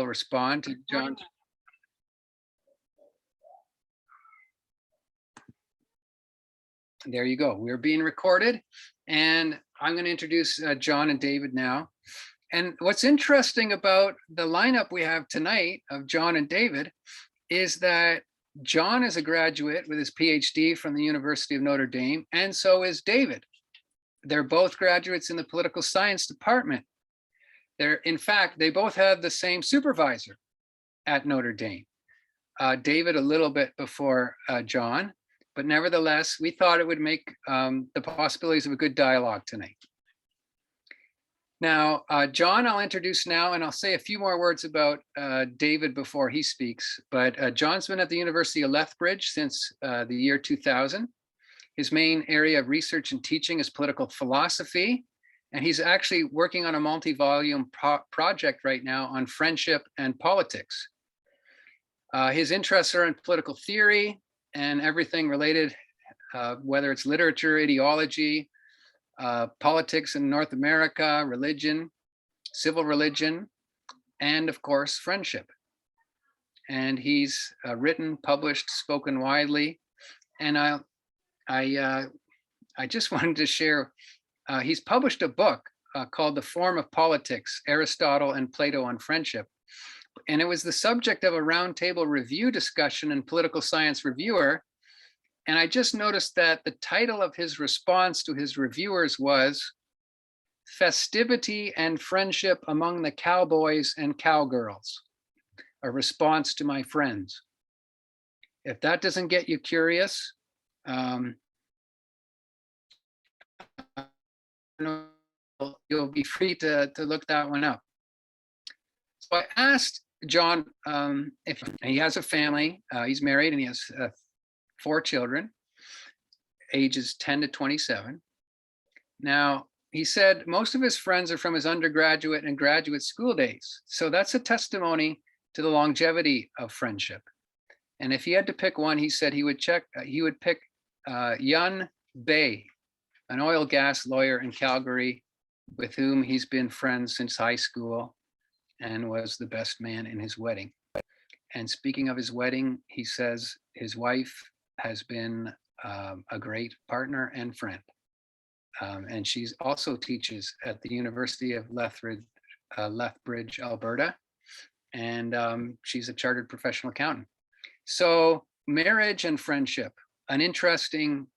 respond to John. There you go. We're being recorded, and I'm going to introduce John and David now. And what's interesting about the lineup we have tonight of John and David is that John is a graduate with his PhD from the University of Notre Dame, and so is David. They're both graduates in the political science department. In fact, they both have the same supervisor at Notre Dame. David a little bit before John, but nevertheless, we thought it would make the possibilities of a good dialogue tonight. Now, John, I'll introduce now, and I'll say a few more words about David before he speaks. But John's been at the University of Lethbridge since the year 2000. His main area of research and teaching is political philosophy, and he's actually working on a multi-volume project right now on friendship and politics. His interests are in political theory and everything related, whether it's literature, ideology, politics in North America, religion, civil religion, and of course, friendship. And he's written, published, spoken widely. And I just wanted to share, he's published a book called The Form of Politics, Aristotle and Plato on Friendship. And it was the subject of a roundtable review discussion in Political Science Reviewer. And I just noticed that the title of his response to his reviewers was Festivity and Friendship Among the Cowboys and Cowgirls, a response to my friends. If that doesn't get you curious, you'll be free to look that one up. So I asked John if he has a family. He's married and he has 4 children, ages 10 to 27. Now, he said most of his friends are from his undergraduate and graduate school days. So that's a testimony to the longevity of friendship. And if he had to pick one, he said he would pick Yun Bay, an oil gas lawyer in Calgary, with whom he's been friends since high school and was the best man in his wedding. And speaking of his wedding, he says his wife has been a great partner and friend. And she also teaches at the University of Lethbridge, Alberta. And she's a chartered professional accountant. So marriage and friendship, an interesting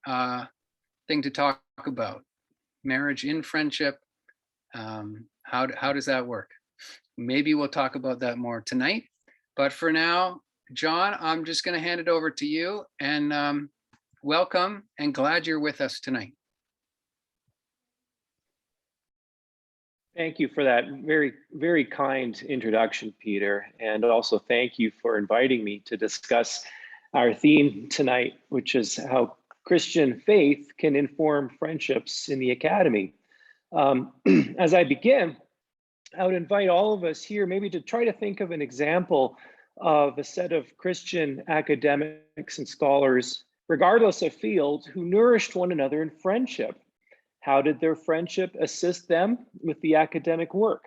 thing to talk about. Marriage in friendship, how does that work? Maybe we'll talk about that more tonight. But for now, John, I'm just going to hand it over to you, and welcome and glad you're with us tonight. Thank you for that very, very kind introduction, Peter. And also thank you for inviting me to discuss our theme tonight, which is how Christian faith can inform friendships in the academy. As I begin, I would invite all of us here maybe to try to think of an example of a set of Christian academics and scholars, regardless of field, who nourished one another in friendship. How did their friendship assist them with the academic work?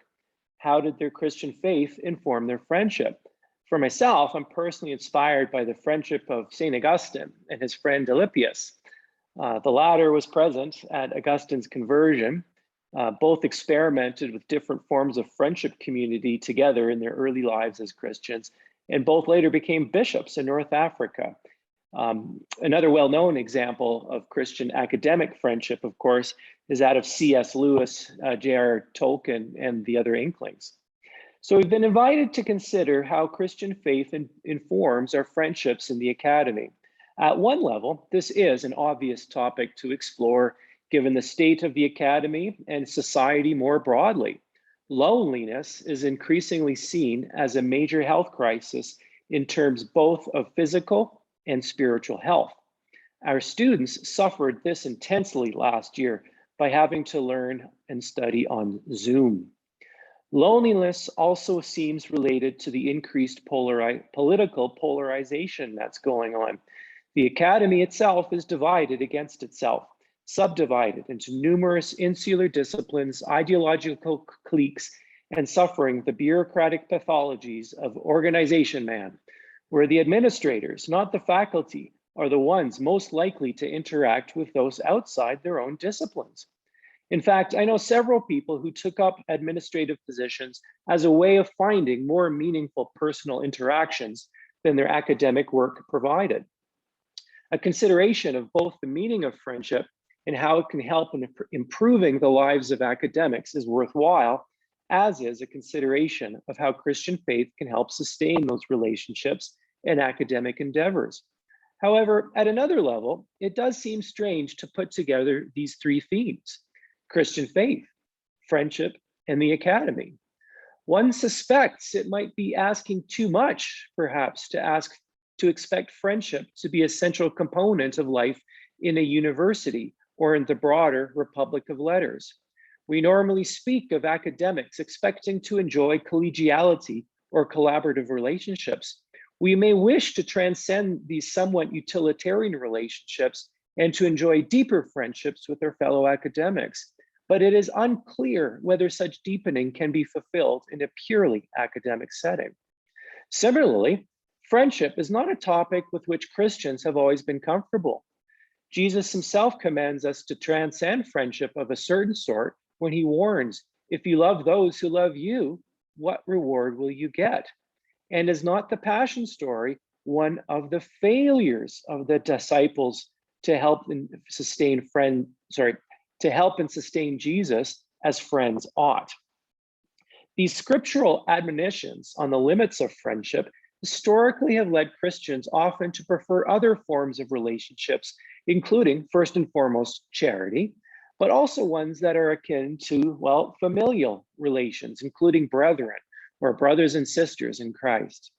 How did their Christian faith inform their friendship? For myself, I'm personally inspired by the friendship of St. Augustine and his friend Alypius. The latter was present at Augustine's conversion. Both experimented with different forms of friendship community together in their early lives as Christians, and both later became bishops in North Africa. Another well-known example of Christian academic friendship, of course, is that of C.S. Lewis, J.R. Tolkien, and the other Inklings. So we've been invited to consider how Christian faith informs our friendships in the academy. At one level, this is an obvious topic to explore given the state of the academy and society more broadly. Loneliness is increasingly seen as a major health crisis in terms both of physical and spiritual health. Our students suffered this intensely last year by having to learn and study on Zoom. Loneliness also seems related to the increased political polarization that's going on. The academy itself is divided against itself, subdivided into numerous insular disciplines, ideological cliques, and suffering the bureaucratic pathologies of organization man, where the administrators, not the faculty, are the ones most likely to interact with those outside their own disciplines. In fact, I know several people who took up administrative positions as a way of finding more meaningful personal interactions than their academic work provided. A consideration of both the meaning of friendship and how it can help in improving the lives of academics is worthwhile, as is a consideration of how Christian faith can help sustain those relationships and academic endeavors. However, at another level, it does seem strange to put together these three themes: Christian faith, friendship, and the academy. One suspects it might be asking too much, perhaps, to expect friendship to be a central component of life in a university or in the broader Republic of Letters. We normally speak of academics expecting to enjoy collegiality or collaborative relationships. We may wish to transcend these somewhat utilitarian relationships and to enjoy deeper friendships with our fellow academics, but it is unclear whether such deepening can be fulfilled in a purely academic setting. Similarly, friendship is not a topic with which Christians have always been comfortable. Jesus himself commands us to transcend friendship of a certain sort when he warns, if you love those who love you, what reward will you get? And is not the Passion story one of the failures of the disciples to help and sustain Jesus as friends ought? These scriptural admonitions on the limits of friendship historically have led Christians often to prefer other forms of relationships, including, first and foremost, charity, but also ones that are akin to, well, familial relations, including brethren or brothers and sisters in Christ.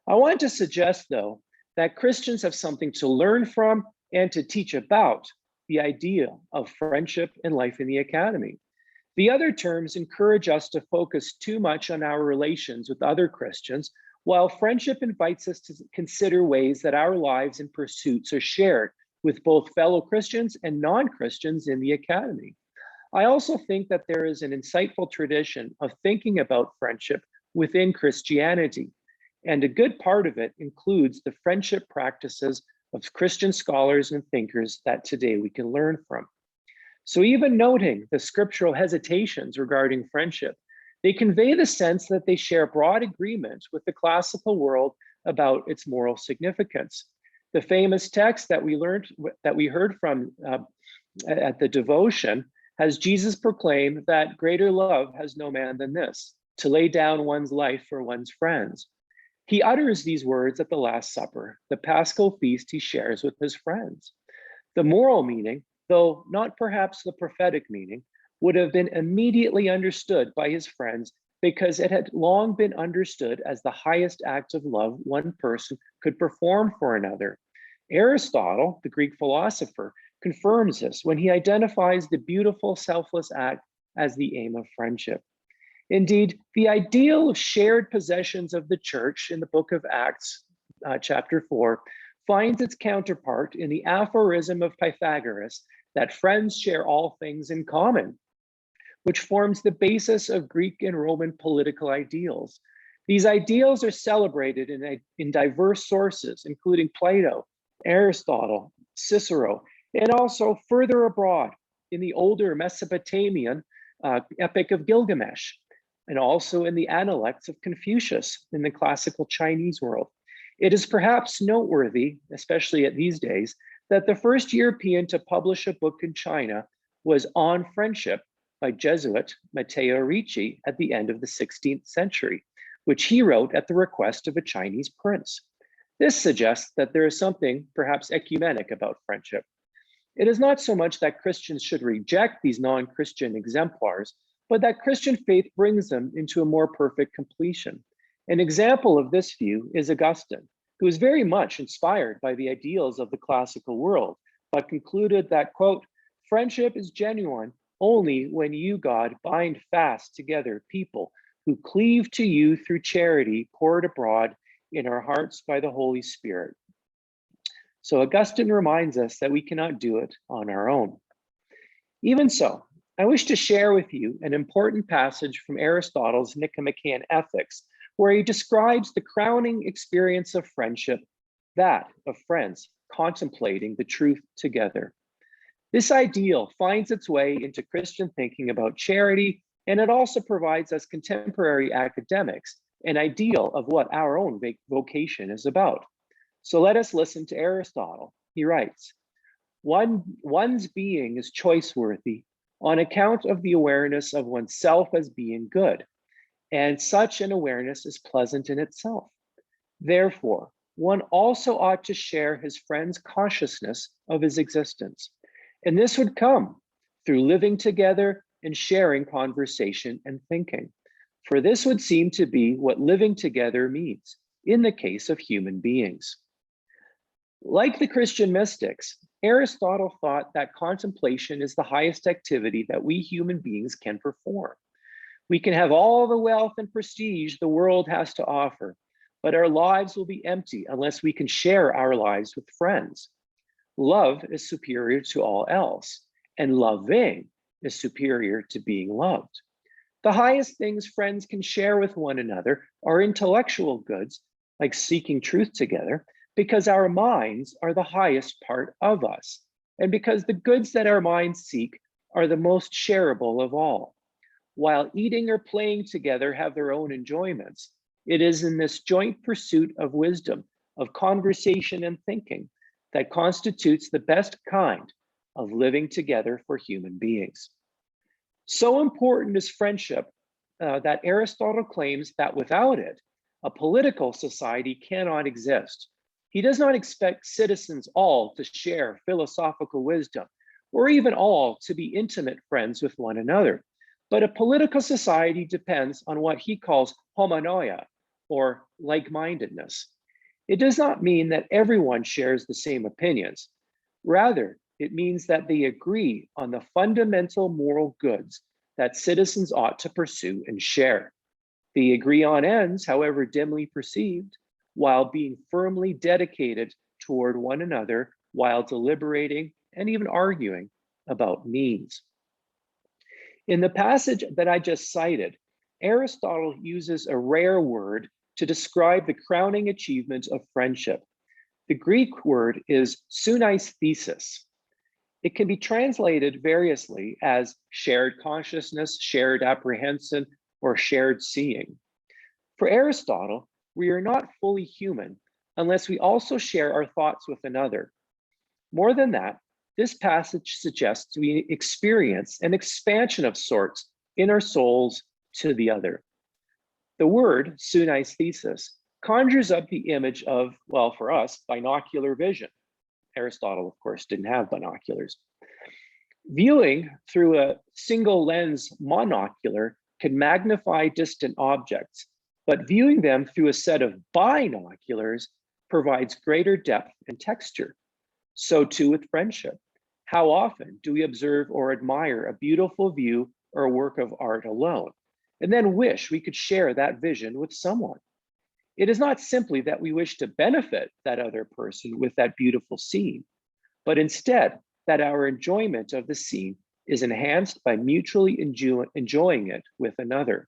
I want to suggest, though, that Christians have something to learn from and to teach about the idea of friendship and life in the academy. The other terms encourage us to focus too much on our relations with other Christians, while friendship invites us to consider ways that our lives and pursuits are shared with both fellow Christians and non-Christians in the academy. I also think that there is an insightful tradition of thinking about friendship within Christianity, and a good part of it includes the friendship practices of Christian scholars and thinkers that today we can learn from. So even noting the scriptural hesitations regarding friendship, they convey the sense that they share broad agreement with the classical world about its moral significance. The famous text that we heard from at the devotion has Jesus proclaim that greater love has no man than this, to lay down one's life for one's friends. He utters these words at the Last Supper, the Paschal feast he shares with his friends. The moral meaning, though not perhaps the prophetic meaning, would have been immediately understood by his friends because it had long been understood as the highest act of love one person could perform for another. Aristotle, the Greek philosopher, confirms this when he identifies the beautiful, selfless act as the aim of friendship. Indeed, the ideal of shared possessions of the church in the book of Acts, chapter 4, finds its counterpart in the aphorism of Pythagoras that friends share all things in common, which forms the basis of Greek and Roman political ideals. These ideals are celebrated in diverse sources, including Plato, Aristotle, Cicero, and also further abroad in the older Mesopotamian Epic of Gilgamesh, and also in the Analects of Confucius in the classical Chinese world. It is perhaps noteworthy, especially at these days, that the first European to publish a book in China was On Friendship by Jesuit Matteo Ricci at the end of the 16th century, which he wrote at the request of a Chinese prince. This suggests that there is something perhaps ecumenic about friendship. It is not so much that Christians should reject these non-Christian exemplars, but that Christian faith brings them into a more perfect completion. An example of this view is Augustine, who was very much inspired by the ideals of the classical world, but concluded that, quote, friendship is genuine only when you, God, bind fast together people who cleave to you through charity poured abroad in our hearts by the Holy Spirit. So Augustine reminds us that we cannot do it on our own. Even so, I wish to share with you an important passage from Aristotle's Nicomachean Ethics, where he describes the crowning experience of friendship, that of friends contemplating the truth together. This ideal finds its way into Christian thinking about charity, and it also provides us contemporary academics an ideal of what our own vocation is about. So let us listen to Aristotle. He writes, one's being is choice-worthy on account of the awareness of oneself as being good, and such an awareness is pleasant in itself. Therefore, one also ought to share his friend's consciousness of his existence. And this would come through living together and sharing conversation and thinking. For this would seem to be what living together means in the case of human beings. Like the Christian mystics, Aristotle thought that contemplation is the highest activity that we human beings can perform. We can have all the wealth and prestige the world has to offer, but our lives will be empty unless we can share our lives with friends. Love is superior to all else, and loving is superior to being loved. The highest things friends can share with one another are intellectual goods, like seeking truth together, because our minds are the highest part of us, and because the goods that our minds seek are the most shareable of all. While eating or playing together have their own enjoyments, it is in this joint pursuit of wisdom, of conversation and thinking, that constitutes the best kind of living together for human beings. So important is friendship that Aristotle claims that without it, a political society cannot exist. He does not expect citizens all to share philosophical wisdom, or even all to be intimate friends with one another. But a political society depends on what he calls homonoia, or like-mindedness. It does not mean that everyone shares the same opinions. Rather, it means that they agree on the fundamental moral goods that citizens ought to pursue and share. They agree on ends, however dimly perceived, while being firmly dedicated toward one another while deliberating and even arguing about means. In the passage that I just cited, Aristotle uses a rare word to describe the crowning achievement of friendship. The Greek word is sunaisthesis. It can be translated variously as shared consciousness, shared apprehension, or shared seeing. For Aristotle, we are not fully human unless we also share our thoughts with another. More than that, this passage suggests we experience an expansion of sorts in our souls to the other. The word sunaisthesis conjures up the image of, well, for us, binocular vision. Aristotle, of course, didn't have binoculars. Viewing through a single lens monocular can magnify distant objects, but viewing them through a set of binoculars provides greater depth and texture. So too with friendship. How often do we observe or admire a beautiful view or a work of art alone, and then wish we could share that vision with someone? It is not simply that we wish to benefit that other person with that beautiful scene, but instead that our enjoyment of the scene is enhanced by mutually enjoying it with another.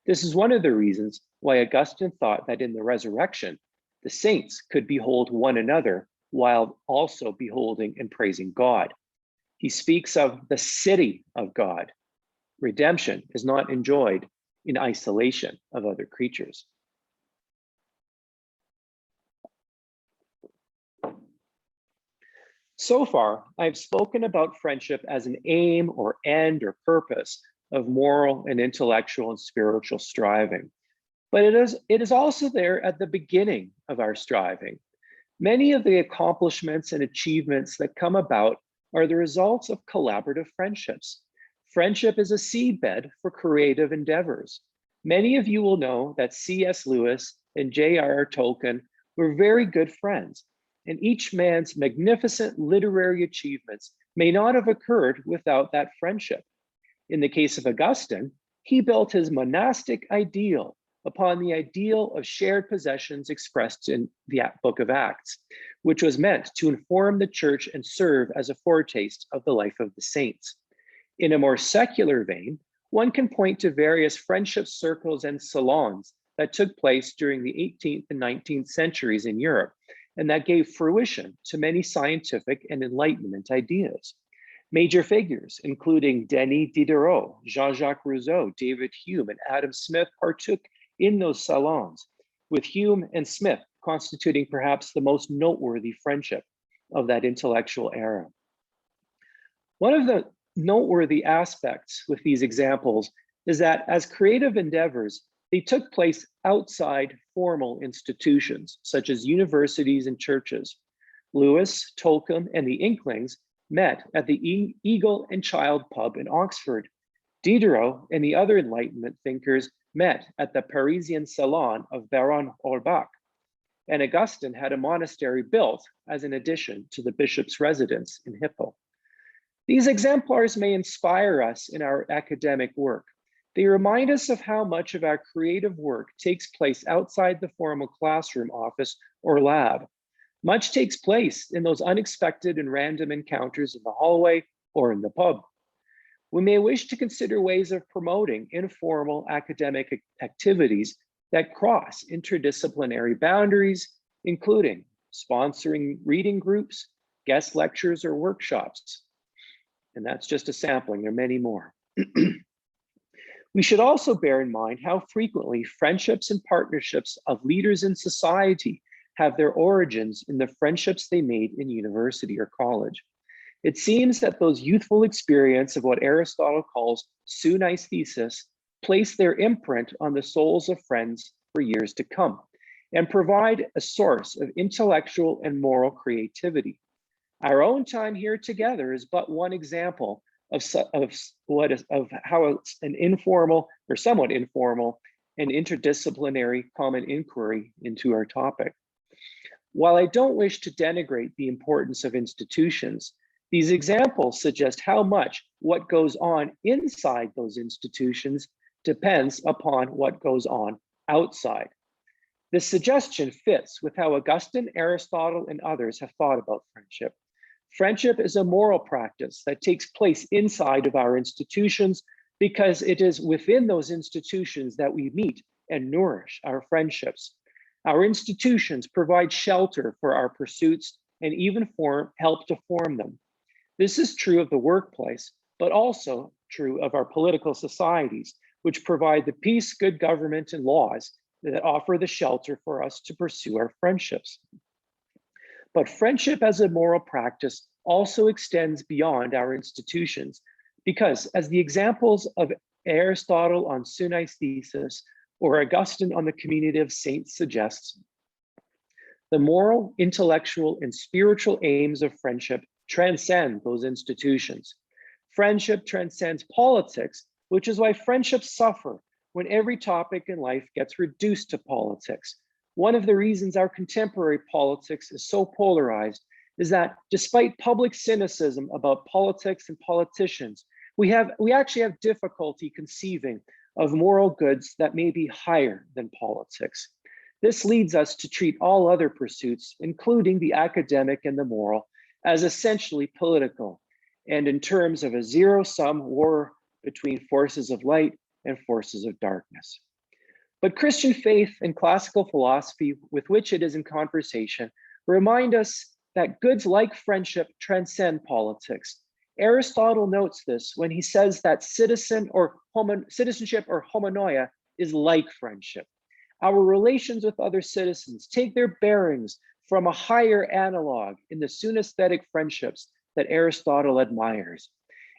This is one of the reasons why Augustine thought that in the resurrection, the saints could behold one another while also beholding and praising God. He speaks of the city of God. Redemption is not enjoyed in isolation of other creatures. So far, I've spoken about friendship as an aim or end or purpose of moral and intellectual and spiritual striving. But it is also there at the beginning of our striving. Many of the accomplishments and achievements that come about are the results of collaborative friendships. Friendship is a seedbed for creative endeavors. Many of you will know that C.S. Lewis and J.R.R. Tolkien were very good friends, and each man's magnificent literary achievements may not have occurred without that friendship. In the case of Augustine, he built his monastic ideal upon the ideal of shared possessions expressed in the book of Acts, which was meant to inform the church and serve as a foretaste of the life of the saints. In a more secular vein, one can point to various friendship circles and salons that took place during the 18th and 19th centuries in Europe, and that gave fruition to many scientific and Enlightenment ideas. Major figures, including Denis Diderot, Jean-Jacques Rousseau, David Hume, and Adam Smith, partook in those salons, with Hume and Smith constituting perhaps the most noteworthy friendship of that intellectual era. One of the noteworthy aspects with these examples is that as creative endeavors, they took place outside formal institutions, such as universities and churches. Lewis, Tolkien, and the Inklings met at the Eagle and Child pub in Oxford. Diderot and the other Enlightenment thinkers met at the Parisian Salon of Baron Holbach. And Augustine had a monastery built as an addition to the bishop's residence in Hippo. These exemplars may inspire us in our academic work. They remind us of how much of our creative work takes place outside the formal classroom, office, or lab. Much takes place in those unexpected and random encounters in the hallway or in the pub. We may wish to consider ways of promoting informal academic activities that cross interdisciplinary boundaries, including sponsoring reading groups, guest lectures, or workshops. And that's just a sampling, there are many more. We should also bear in mind how frequently friendships and partnerships of leaders in society have their origins in the friendships they made in university or college. It seems that those youthful experience of what Aristotle calls synaesthesis place their imprint on the souls of friends for years to come and provide a source of intellectual and moral creativity. Our own time here together is but one example of how an informal or somewhat informal and interdisciplinary common inquiry into our topic. While I don't wish to denigrate the importance of institutions, these examples suggest how much what goes on inside those institutions depends upon what goes on outside. This suggestion fits with how Augustine, Aristotle, and others have thought about friendship. Friendship is a moral practice that takes place inside of our institutions because it is within those institutions that we meet and nourish our friendships. Our institutions provide shelter for our pursuits and even help to form them. This is true of the workplace, but also true of our political societies, which provide the peace, good government, and laws that offer the shelter for us to pursue our friendships. But friendship as a moral practice also extends beyond our institutions, because as the examples of Aristotle on synaesthesis or Augustine on the community of saints suggests, the moral, intellectual, and spiritual aims of friendship transcend those institutions. Friendship transcends politics, which is why friendships suffer when every topic in life gets reduced to politics. One of the reasons our contemporary politics is so polarized is that despite public cynicism about politics and politicians, we actually have difficulty conceiving of moral goods that may be higher than politics. This leads us to treat all other pursuits, including the academic and the moral, as essentially political, and in terms of a zero-sum war between forces of light and forces of darkness. But Christian faith and classical philosophy with which it is in conversation remind us that goods like friendship transcend politics. Aristotle notes this when he says that citizenship or homonoia is like friendship. Our relations with other citizens take their bearings from a higher analog in the synesthetic friendships that Aristotle admires.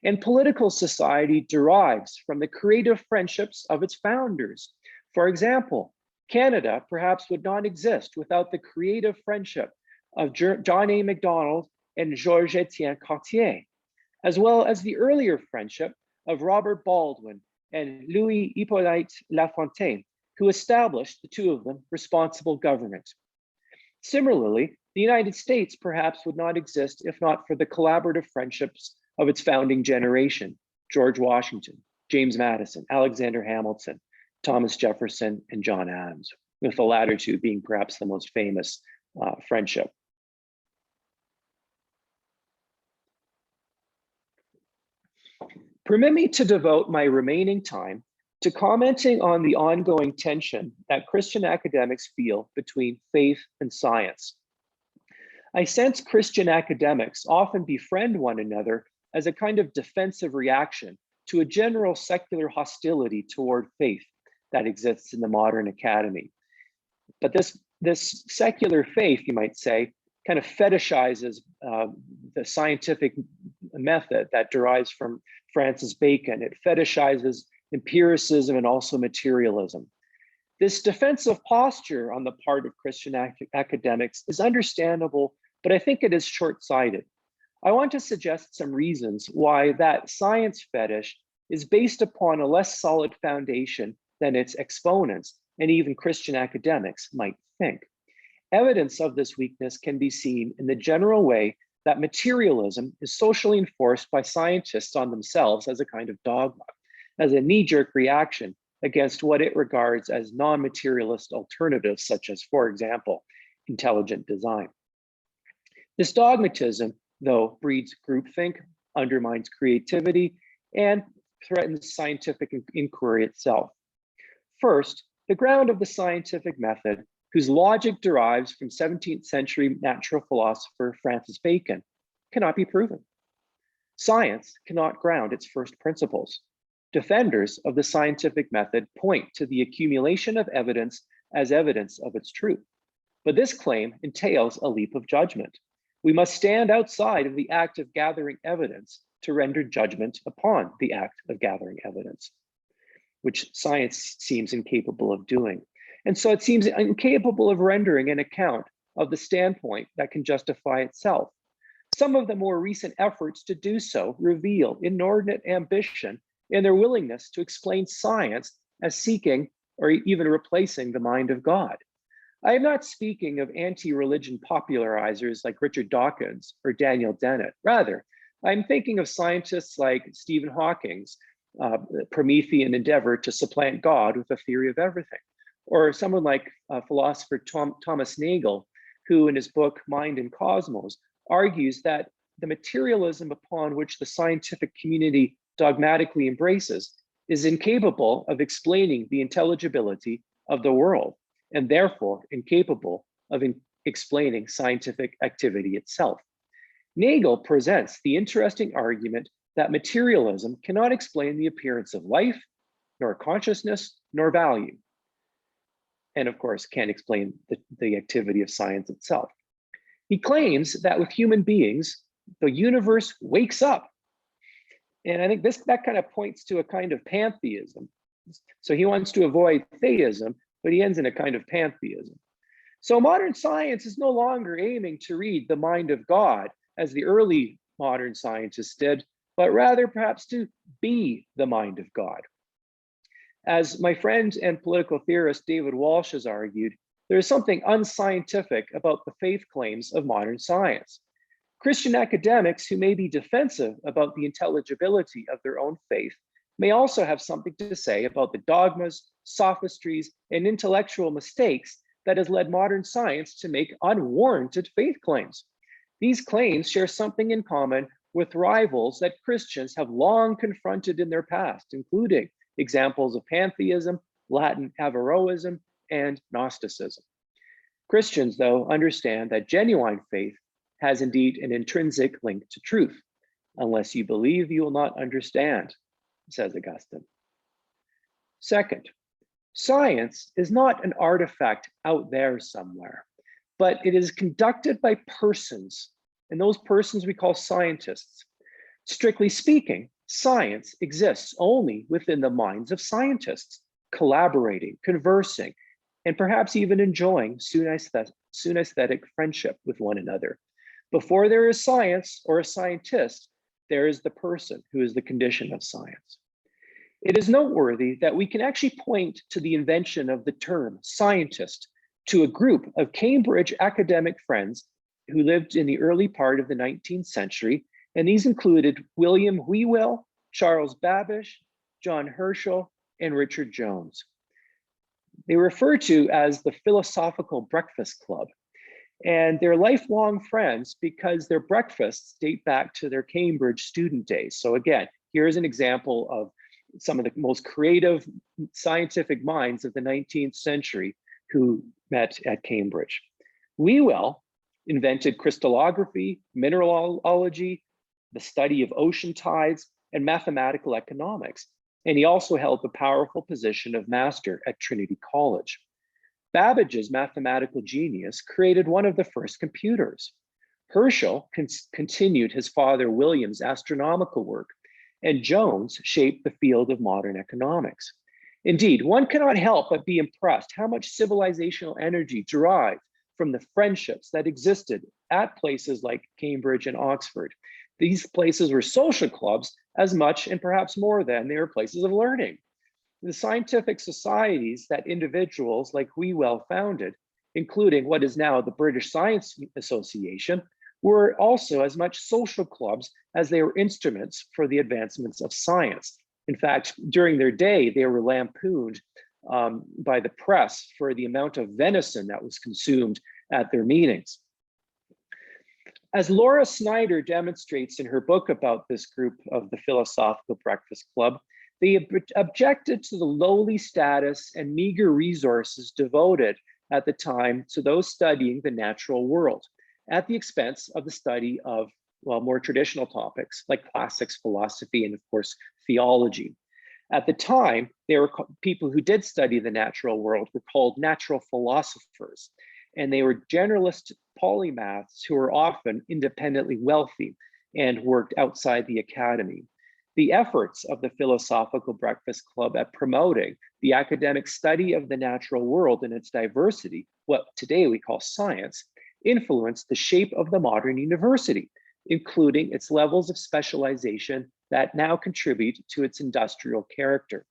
And political society derives from the creative friendships of its founders. For example, Canada perhaps would not exist without the creative friendship of John A. Macdonald and Georges-Étienne Cartier, as well as the earlier friendship of Robert Baldwin and Louis Hippolyte Lafontaine, who established, the two of them, responsible government. Similarly, the United States perhaps would not exist if not for the collaborative friendships of its founding generation, George Washington, James Madison, Alexander Hamilton, Thomas Jefferson, and John Adams, with the latter two being perhaps the most famous friendship. Permit me to devote my remaining time to commenting on the ongoing tension that Christian academics feel between faith and science. I sense Christian academics often befriend one another as a kind of defensive reaction to a general secular hostility toward faith that exists in the modern academy. But this secular faith, you might say, kind of fetishizes the scientific method that derives from Francis Bacon. It fetishizes empiricism and also materialism. This defensive posture on the part of Christian academics is understandable, but I think it is short-sighted. I want to suggest some reasons why that science fetish is based upon a less solid foundation than its exponents and even Christian academics might think. Evidence of this weakness can be seen in the general way that materialism is socially enforced by scientists on themselves as a kind of dogma, as a knee-jerk reaction against what it regards as non-materialist alternatives, such as, for example, intelligent design. This dogmatism, though, breeds groupthink, undermines creativity, and threatens scientific inquiry itself. First, the ground of the scientific method, whose logic derives from 17th century natural philosopher Francis Bacon, cannot be proven. Science cannot ground its first principles. Defenders of the scientific method point to the accumulation of evidence as evidence of its truth. But this claim entails a leap of judgment. We must stand outside of the act of gathering evidence to render judgment upon the act of gathering evidence, which science seems incapable of doing. And so it seems incapable of rendering an account of the standpoint that can justify itself. Some of the more recent efforts to do so reveal inordinate ambition in their willingness to explain science as seeking or even replacing the mind of God. I am not speaking of anti-religion popularizers like Richard Dawkins or Daniel Dennett. Rather, I'm thinking of scientists like Stephen Hawking's Promethean endeavor to supplant God with a theory of everything, or someone like philosopher Thomas Nagel, who in his book Mind and Cosmos argues that the materialism upon which the scientific community dogmatically embraces is incapable of explaining the intelligibility of the world, and therefore incapable of explaining scientific activity itself. Nagel presents the interesting argument that materialism cannot explain the appearance of life, nor consciousness, nor value, and of course can't explain the activity of science itself. He claims that with human beings, the universe wakes up. And I think that kind of points to a kind of pantheism. So he wants to avoid theism, but he ends in a kind of pantheism. So modern science is no longer aiming to read the mind of God as the early modern scientists did, but rather perhaps to be the mind of God. As my friend and political theorist David Walsh has argued, there is something unscientific about the faith claims of modern science. Christian academics who may be defensive about the intelligibility of their own faith may also have something to say about the dogmas, sophistries, and intellectual mistakes that has led modern science to make unwarranted faith claims. These claims share something in common with rivals that Christians have long confronted in their past, including examples of pantheism, Latin Averroism, and Gnosticism. Christians, though, understand that genuine faith has indeed an intrinsic link to truth. Unless you believe, you will not understand, says Augustine. Second, science is not an artifact out there somewhere, but it is conducted by persons, and those persons we call scientists. Strictly speaking, science exists only within the minds of scientists, collaborating, conversing, and perhaps even enjoying synesthetic friendship with one another. Before there is science or a scientist, there is the person who is the condition of science. It is noteworthy that we can actually point to the invention of the term scientist to a group of Cambridge academic friends who lived in the early part of the 19th century, and these included William Whewell, Charles Babbage, John Herschel, and Richard Jones. They were referred to as the Philosophical Breakfast Club, and they're lifelong friends because their breakfasts date back to their Cambridge student days. So again, Here's an example of some of the most creative scientific minds of the 19th century who met at Cambridge. Whewell invented crystallography, mineralogy, the study of ocean tides, and mathematical economics. And he also held the powerful position of master at Trinity College. Babbage's mathematical genius created one of the first computers. Herschel continued his father William's astronomical work, and Jones shaped the field of modern economics. Indeed, one cannot help but be impressed how much civilizational energy derived from the friendships that existed at places like Cambridge and Oxford. These places were social clubs as much and perhaps more than they were places of learning. The scientific societies that individuals like Whewell founded, including what is now the British Science Association, were also as much social clubs as they were instruments for the advancements of science. In fact, during their day, they were lampooned by the press for the amount of venison that was consumed at their meetings. As Laura Snyder demonstrates in her book about this group of the Philosophical Breakfast Club, they objected to the lowly status and meager resources devoted at the time to those studying the natural world, at the expense of the study of, well, more traditional topics like classics, philosophy, and of course, theology. At the time, people who did study the natural world were called natural philosophers, and they were generalist polymaths who were often independently wealthy and worked outside the academy. The efforts of the Philosophical Breakfast Club at promoting the academic study of the natural world and its diversity, what today we call science, influenced the shape of the modern university, including its levels of specialization that now contribute to its industrial character.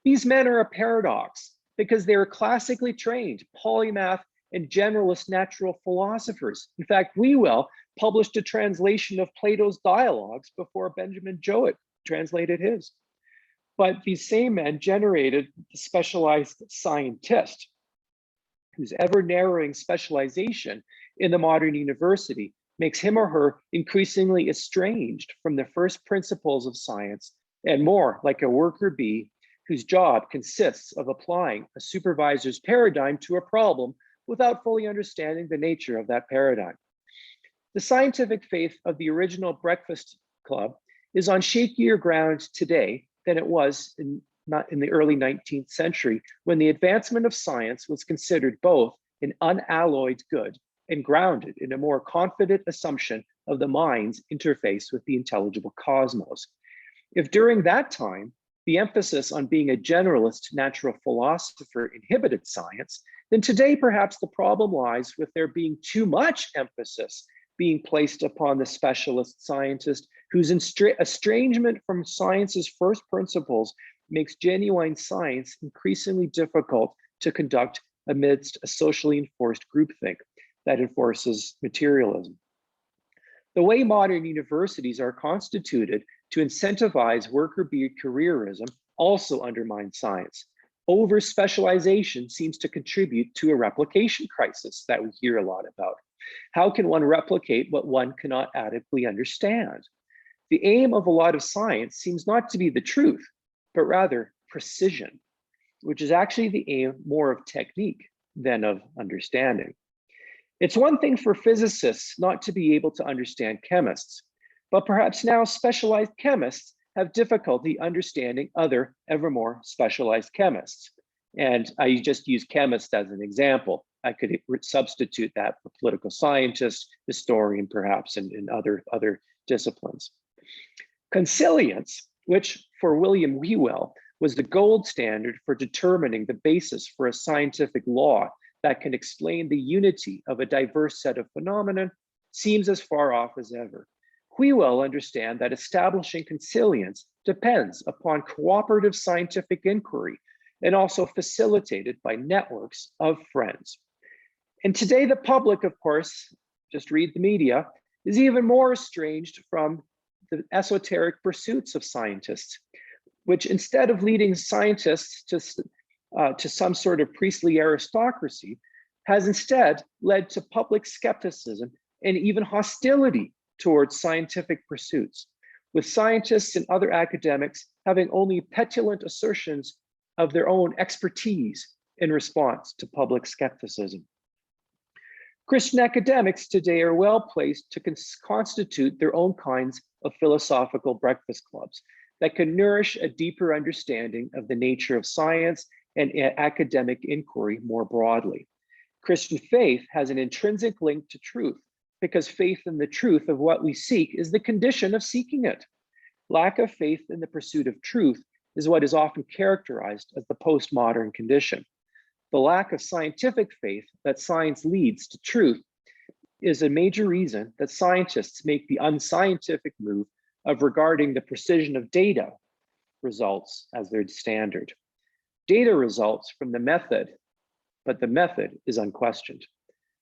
These men are a paradox because they were classically trained polymath and generalist natural philosophers. In fact, Whewell published a translation of Plato's Dialogues before Benjamin Jowett translated his. But these same men generated the specialized scientist, whose ever-narrowing specialization in the modern university makes him or her increasingly estranged from the first principles of science and more like a worker bee whose job consists of applying a supervisor's paradigm to a problem without fully understanding the nature of that paradigm. The scientific faith of the original Breakfast Club is on shakier ground today than it was not in the early 19th century, when the advancement of science was considered both an unalloyed good and grounded in a more confident assumption of the mind's interface with the intelligible cosmos. If during that time, the emphasis on being a generalist natural philosopher inhibited science, then today perhaps the problem lies with there being too much emphasis being placed upon the specialist scientist whose estrangement from science's first principles makes genuine science increasingly difficult to conduct amidst a socially enforced groupthink that enforces materialism. The way modern universities are constituted to incentivize worker bee careerism also undermines science. Over-specialization seems to contribute to a replication crisis that we hear a lot about. How can one replicate what one cannot adequately understand? The aim of a lot of science seems not to be the truth, but rather precision, which is actually the aim more of technique than of understanding. It's one thing for physicists not to be able to understand chemists, but perhaps now specialized chemists have difficulty understanding other ever more specialized chemists. And I just use chemist as an example. I could substitute that for political scientist, historian, perhaps, and other disciplines. Consilience, which for William Whewell was the gold standard for determining the basis for a scientific law that can explain the unity of a diverse set of phenomena, seems as far off as ever. Whewell understands that establishing consilience depends upon cooperative scientific inquiry and also facilitated by networks of friends. And today the public, of course, just read the media, is even more estranged from the esoteric pursuits of scientists, which instead of leading scientists to some sort of priestly aristocracy, has instead led to public skepticism and even hostility towards scientific pursuits. with scientists and other academics having only petulant assertions of their own expertise in response to public skepticism. Christian academics today are well placed to constitute their own kinds of philosophical breakfast clubs that can nourish a deeper understanding of the nature of science and academic inquiry more broadly. Christian faith has an intrinsic link to truth because faith in the truth of what we seek is the condition of seeking it. Lack of faith in the pursuit of truth is what is often characterized as the postmodern condition. The lack of scientific faith that science leads to truth is a major reason that scientists make the unscientific move of regarding the precision of data results as their standard. Data results from the method, but the method is unquestioned.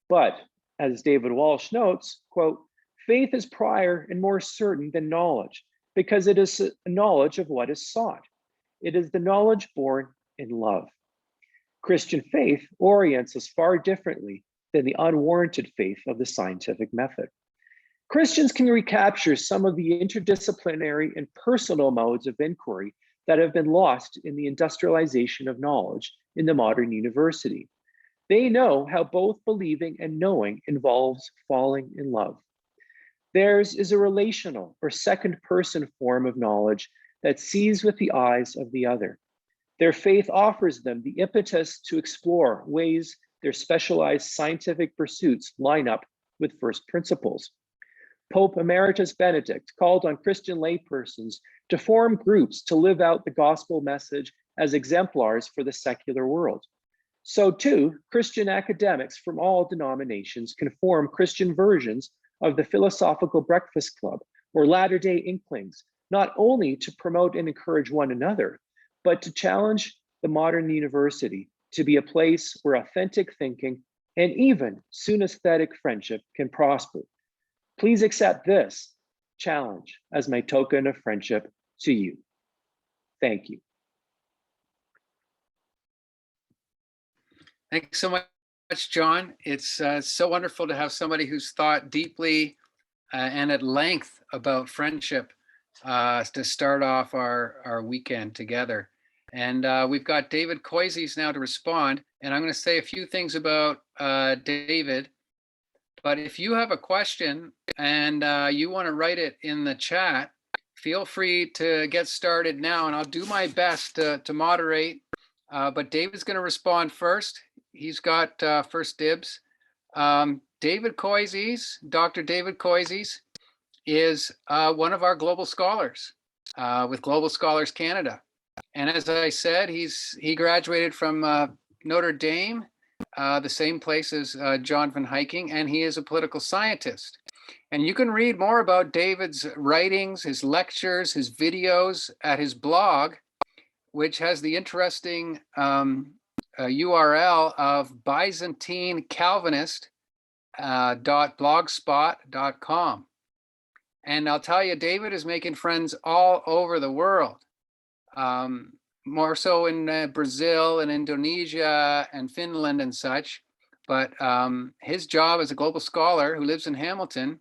But as David Walsh notes, quote, faith is prior and more certain than knowledge because it is a knowledge of what is sought. It is the knowledge born in love. Christian faith orients us far differently than the unwarranted faith of the scientific method. Christians can recapture some of the interdisciplinary and personal modes of inquiry that have been lost in the industrialization of knowledge in the modern university. They know how both believing and knowing involves falling in love. Theirs is a relational or second person form of knowledge that sees with the eyes of the other. Their faith offers them the impetus to explore ways their specialized scientific pursuits line up with first principles. Pope Emeritus Benedict called on Christian laypersons to form groups to live out the gospel message as exemplars for the secular world. So too, Christian academics from all denominations can form Christian versions of the Philosophical Breakfast Club or Latter-day Inklings, not only to promote and encourage one another, but to challenge the modern university to be a place where authentic thinking and even synesthetic friendship can prosper. Please accept this challenge as my token of friendship to you. Thank you. Thanks so much, John. It's so wonderful to have somebody who's thought deeply and at length about friendship to start off our weekend together. And we've got David Koyzis now to respond. And I'm going to say a few things about David. But if you have a question and you want to write it in the chat, feel free to get started now. And I'll do my best to moderate. But David's going to respond first. He's got first dibs. David Koyzis, Dr. David Koyzis, is one of our global scholars with Global Scholars Canada. And as I said, he graduated from Notre Dame, the same place as John van Heyking, and he is a political scientist. And you can read more about David's writings, his lectures, his videos at his blog, which has the interesting URL of byzantinecalvinist.blogspot.com. And I'll tell you, David is making friends all over the world, more so in Brazil and Indonesia and Finland and such. But his job as a global scholar who lives in Hamilton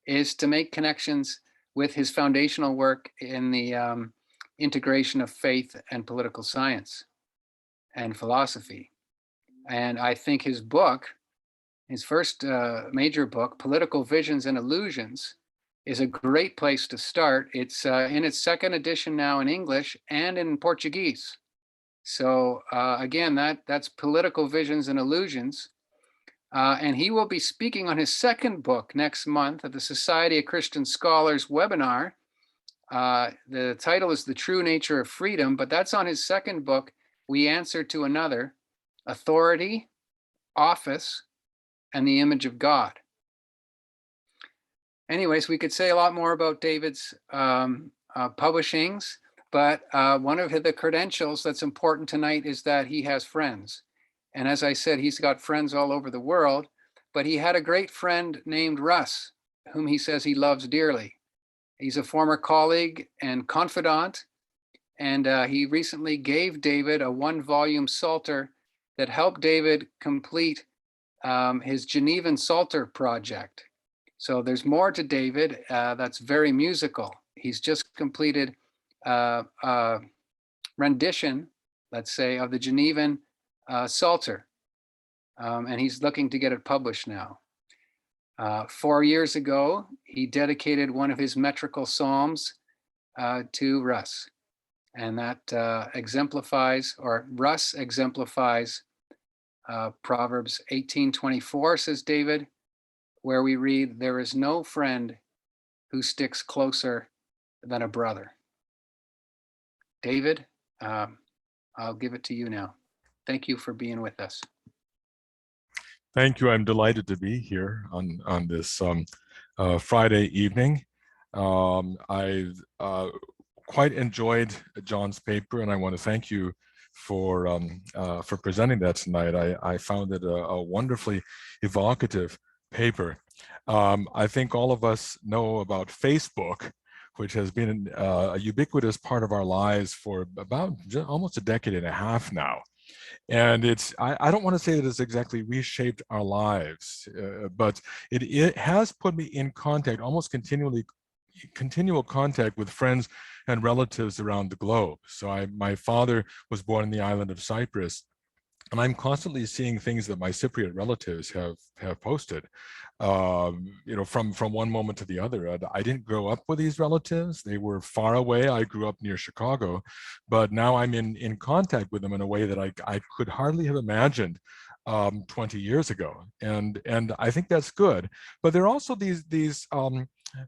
is to make connections with his foundational work in the integration of faith and political science and philosophy. And I think his book, his first major book, Political Visions and Illusions, is a great place to start. It's in its second edition now in English and in Portuguese. So again, that's Political Visions and Illusions. And he will be speaking on his second book next month at the Society of Christian Scholars webinar. The title is The True Nature of Freedom, but that's on his second book, We Answer to Another, Authority, Office, and the Image of God. Anyways, we could say a lot more about David's publishings, but one of the credentials that's important tonight is that he has friends. And as I said, he's got friends all over the world, but he had a great friend named Russ, whom he says he loves dearly. He's a former colleague and confidant, and he recently gave David a 1-volume Psalter that helped David complete his Genevan Psalter project. So there's more to David that's very musical. he's just completed a rendition, let's say, of the Genevan Psalter, and he's looking to get it published now. 4 years ago, he dedicated one of his metrical psalms to Russ, and that exemplifies, or Russ exemplifies, Proverbs 18:24, says David, where we read, "There is no friend who sticks closer than a brother." David, I'll give it to you now. Thank you for being with us. Thank you. I'm delighted to be here on this Friday evening. I've quite enjoyed John's paper, and I want to thank you for presenting that tonight. I found it a wonderfully evocative paper. I think all of us know about Facebook, which has been a ubiquitous part of our lives for about almost a decade and a half now. And I don't want to say that it's exactly reshaped our lives, but it has put me in contact, almost continual contact with friends and relatives around the globe. So my father was born in the island of Cyprus, and I'm constantly seeing things that my Cypriot relatives have posted, from one moment to the other. I didn't grow up with these relatives; they were far away. I grew up near Chicago, but now I'm in contact with them in a way that I could hardly have imagined 20 years ago, and I think that's good. But there are also these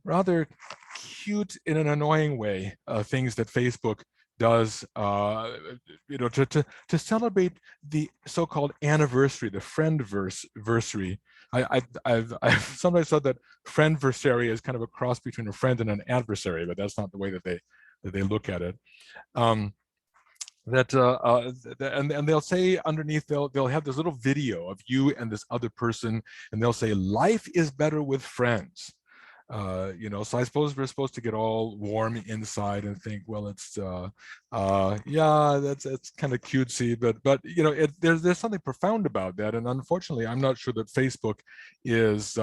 rather cute, in an annoying way, things that Facebook does, to celebrate the so-called anniversary, the friendversary. I've sometimes thought that friendversary is kind of a cross between a friend and an adversary, but that's not the way that they look at it. And they'll say underneath, they'll have this little video of you and this other person, and they'll say, "Life is better with friends." So I suppose we're supposed to get all warm inside and think, well, it's yeah, that's kind of cutesy, but there's something profound about that, and unfortunately, I'm not sure that Facebook is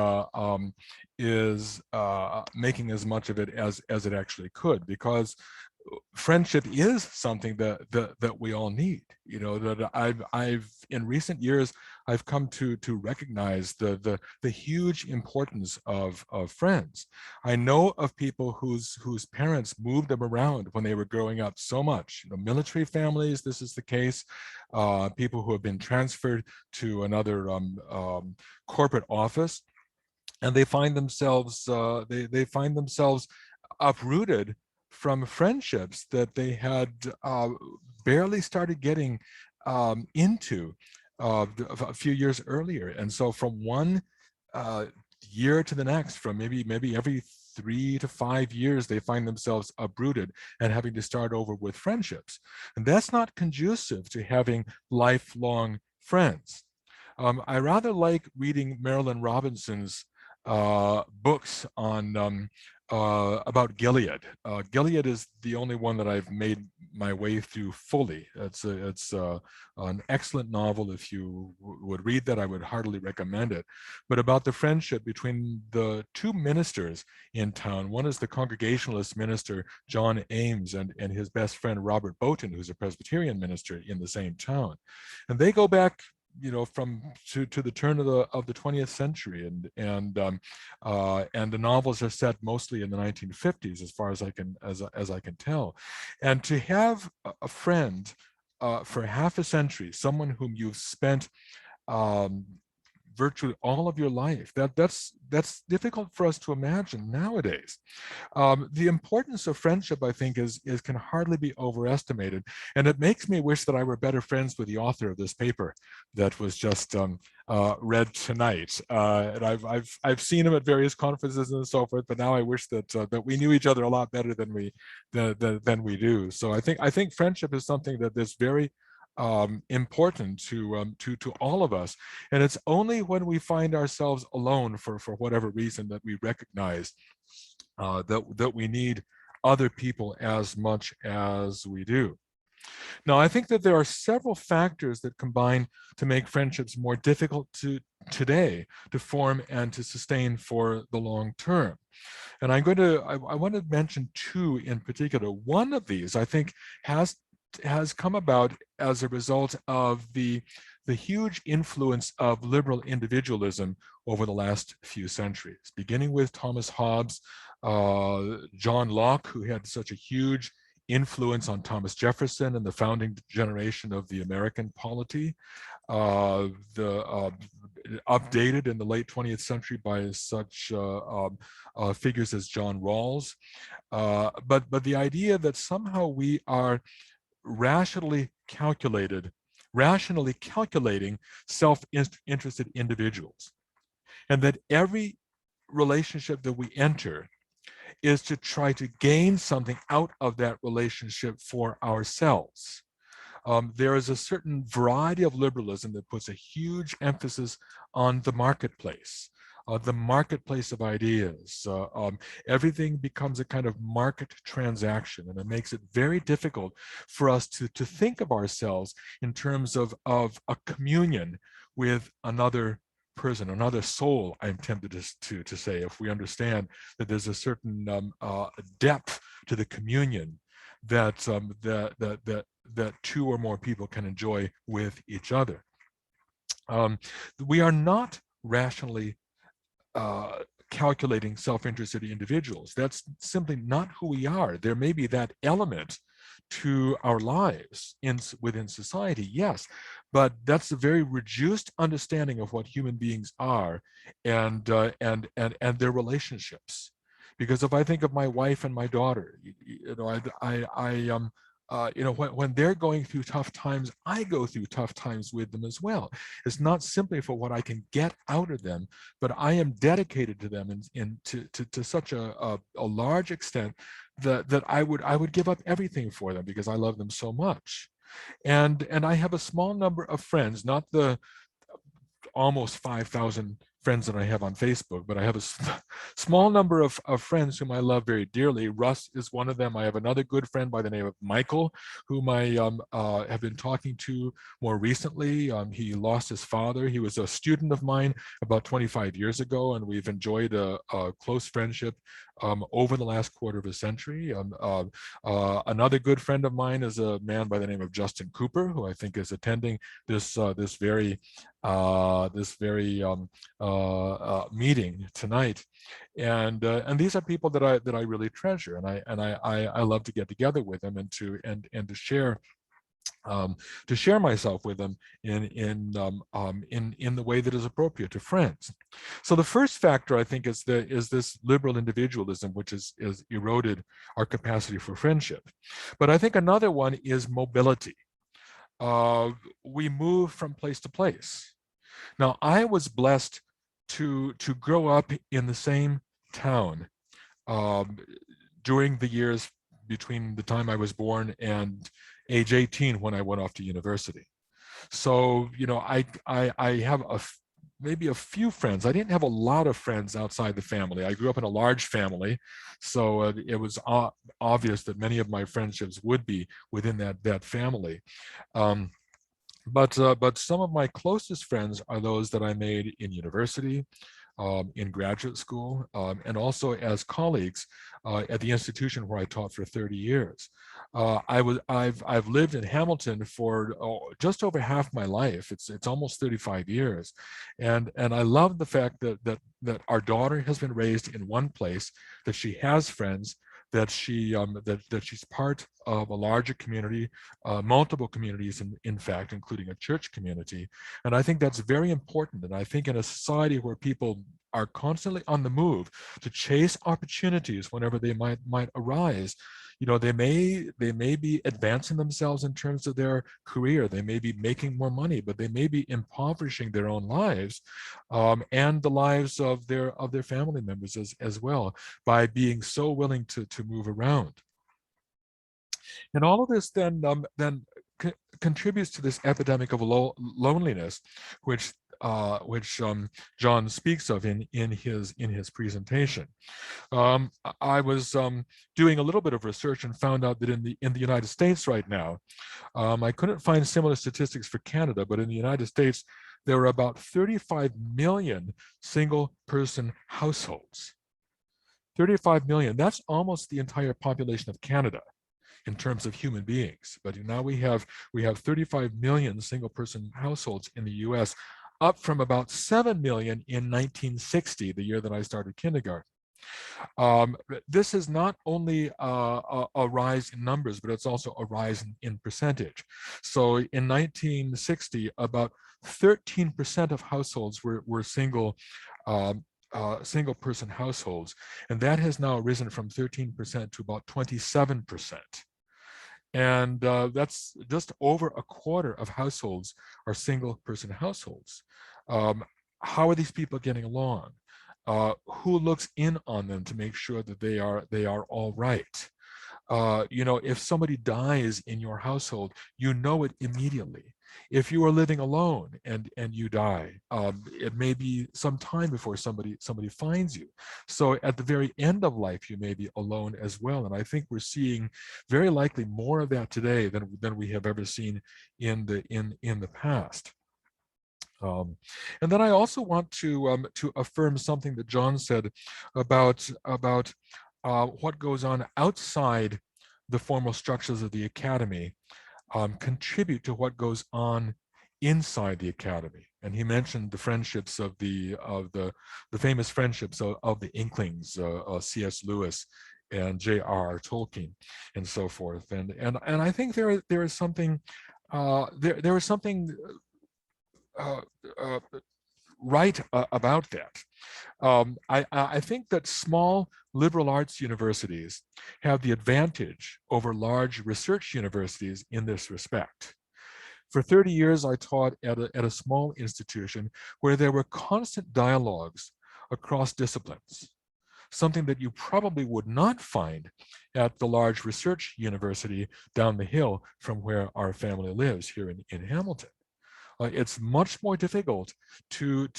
making as much of it as it actually could, because friendship is something that we all need. That I've in recent years I've come to recognize the huge importance of friends. I know of people whose parents moved them around when they were growing up so much. Military families, this is the case. People who have been transferred to another corporate office, and they find themselves uprooted from friendships that they had barely started getting into a few years earlier. And so from one year to the next, from maybe every 3 to 5 years, they find themselves uprooted and having to start over with friendships. And that's not conducive to having lifelong friends. I rather like reading Marilyn Robinson's books on about Gilead. Gilead is the only one that I've made my way through fully. It's an excellent novel. If you would read that, I would heartily recommend it. But about the friendship between the two ministers in town. One is the Congregationalist minister, John Ames, and his best friend, Robert Boughton, who's a Presbyterian minister in the same town. And they go back from to the turn of the 20th century, and the novels are set mostly in the 1950s, as far as I can tell. And to have a friend for half a century, someone whom you've spent virtually all of your life, that's difficult for us to imagine nowadays. The importance of friendship, I think, is can hardly be overestimated, and it makes me wish that I were better friends with the author of this paper that was just read tonight. And I've seen him at various conferences and so forth, but now I wish that we knew each other a lot better than we do. So I think friendship is something that's very important to all of us, and it's only when we find ourselves alone for whatever reason that we recognize that we need other people as much as we do. Now, I think that there are several factors that combine to make friendships more difficult today to form and to sustain for the long term. And I want to mention two in particular. One of these, I think, has come about as a result of the huge influence of liberal individualism over the last few centuries, beginning with Thomas Hobbes, John Locke, who had such a huge influence on Thomas Jefferson and the founding generation of the American polity, updated in the late 20th century by such figures as John Rawls. But the idea that somehow we are rationally calculating self-interested individuals, and that every relationship that we enter is to try to gain something out of that relationship for ourselves. There is a certain variety of liberalism that puts a huge emphasis on the marketplace of ideas. Everything becomes a kind of market transaction, and it makes it very difficult for us to think of ourselves in terms of a communion with another person, another soul, I'm tempted to say, if we understand that there's a certain depth to the communion that two or more people can enjoy with each other. We are not rationally calculating self-interested individuals. That's simply not who we are. There may be that element to our lives within society, yes, but that's a very reduced understanding of what human beings are and their relationships. Because if I think of my wife and my daughter, when they're going through tough times, I go through tough times with them as well. It's not simply for what I can get out of them, but I am dedicated to them to such a large extent that I would give up everything for them because I love them so much. And I have a small number of friends, not the almost 5,000 friends that I have on Facebook, but I have a small number of friends whom I love very dearly. Russ is one of them. I have another good friend by the name of Michael, whom I have been talking to more recently. He lost his father. He was a student of mine about 25 years ago, and we've enjoyed a close friendship over the last quarter of a century. Another good friend of mine is a man by the name of Justin Cooper, who I think is attending this very meeting tonight, and these are people that I really treasure, and I love to get together with them and to share myself with them in the way that is appropriate to friends. So the first factor, I think, is this liberal individualism, which is eroded our capacity for friendship. But I think another one is mobility. We move from place to place. Now, I was blessed to grow up in the same town during the years between the time I was born and age 18 when I went off to university. So, I have maybe a few friends. I didn't have a lot of friends outside the family. I grew up in a large family, so it was obvious that many of my friendships would be within that family. But some of my closest friends are those that I made in university, in graduate school, and also as colleagues at the institution where I taught for 30 years. I've lived in Hamilton for just over half my life. It's almost 35 years, and I love the fact that our daughter has been raised in one place, that she has friends, that she's part of a larger community, multiple communities, in fact, including a church community. And I think that's very important. And I think in a society where people are constantly on the move to chase opportunities whenever they might arise, they may be advancing themselves in terms of their career. They may be making more money, but they may be impoverishing their own lives and the lives of their family members as well, by being so willing to move around. And all of this then contributes to this epidemic of loneliness, which John speaks of in his presentation. I was doing a little bit of research and found out that in the United States right now, I couldn't find similar statistics for Canada, but in the United States, there are about 35 million single person households. 35 million, that's almost the entire population of Canada in terms of human beings. But now we have 35 million single person households in the US, up from about 7 million in 1960, the year that I started kindergarten. This is not only a rise in numbers, but it's also a rise in percentage. So in 1960, about 13% of households were single person households, and that has now risen from 13% to about 27%. And that's just over a quarter of households are single person households. How are these people getting along? Who looks in on them to make sure that they are all right? You know, if somebody dies in your household, you know it immediately. If you are living alone and you die, it may be some time before somebody finds you. So at the very end of life, you may be alone as well. And I think we're seeing very likely more of that today than we have ever seen in the past. And then I also want to affirm something that John said about what goes on outside the formal structures of the academy contribute to what goes on inside the academy. And he mentioned the friendships of the famous friendships of the Inklings, C.S. Lewis and J.R.R. Tolkien, and so forth. And I think there is something there is something right about that. I think that small liberal arts universities have the advantage over large research universities in this respect. For 30 years, I taught at a small institution where there were constant dialogues across disciplines, something that you probably would not find at the large research university down the hill from where our family lives here in Hamilton. It's much more difficult to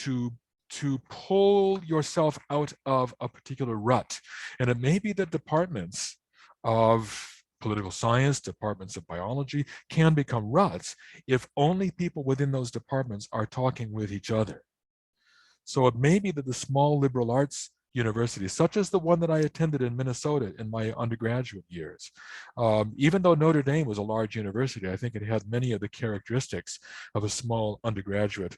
pull yourself out of a particular rut. And it may be that departments of political science, departments of biology can become ruts if only people within those departments are talking with each other. So it may be that the small liberal arts universities, such as the one that I attended in Minnesota in my undergraduate years, even though Notre Dame was a large university, I think it had many of the characteristics of a small undergraduate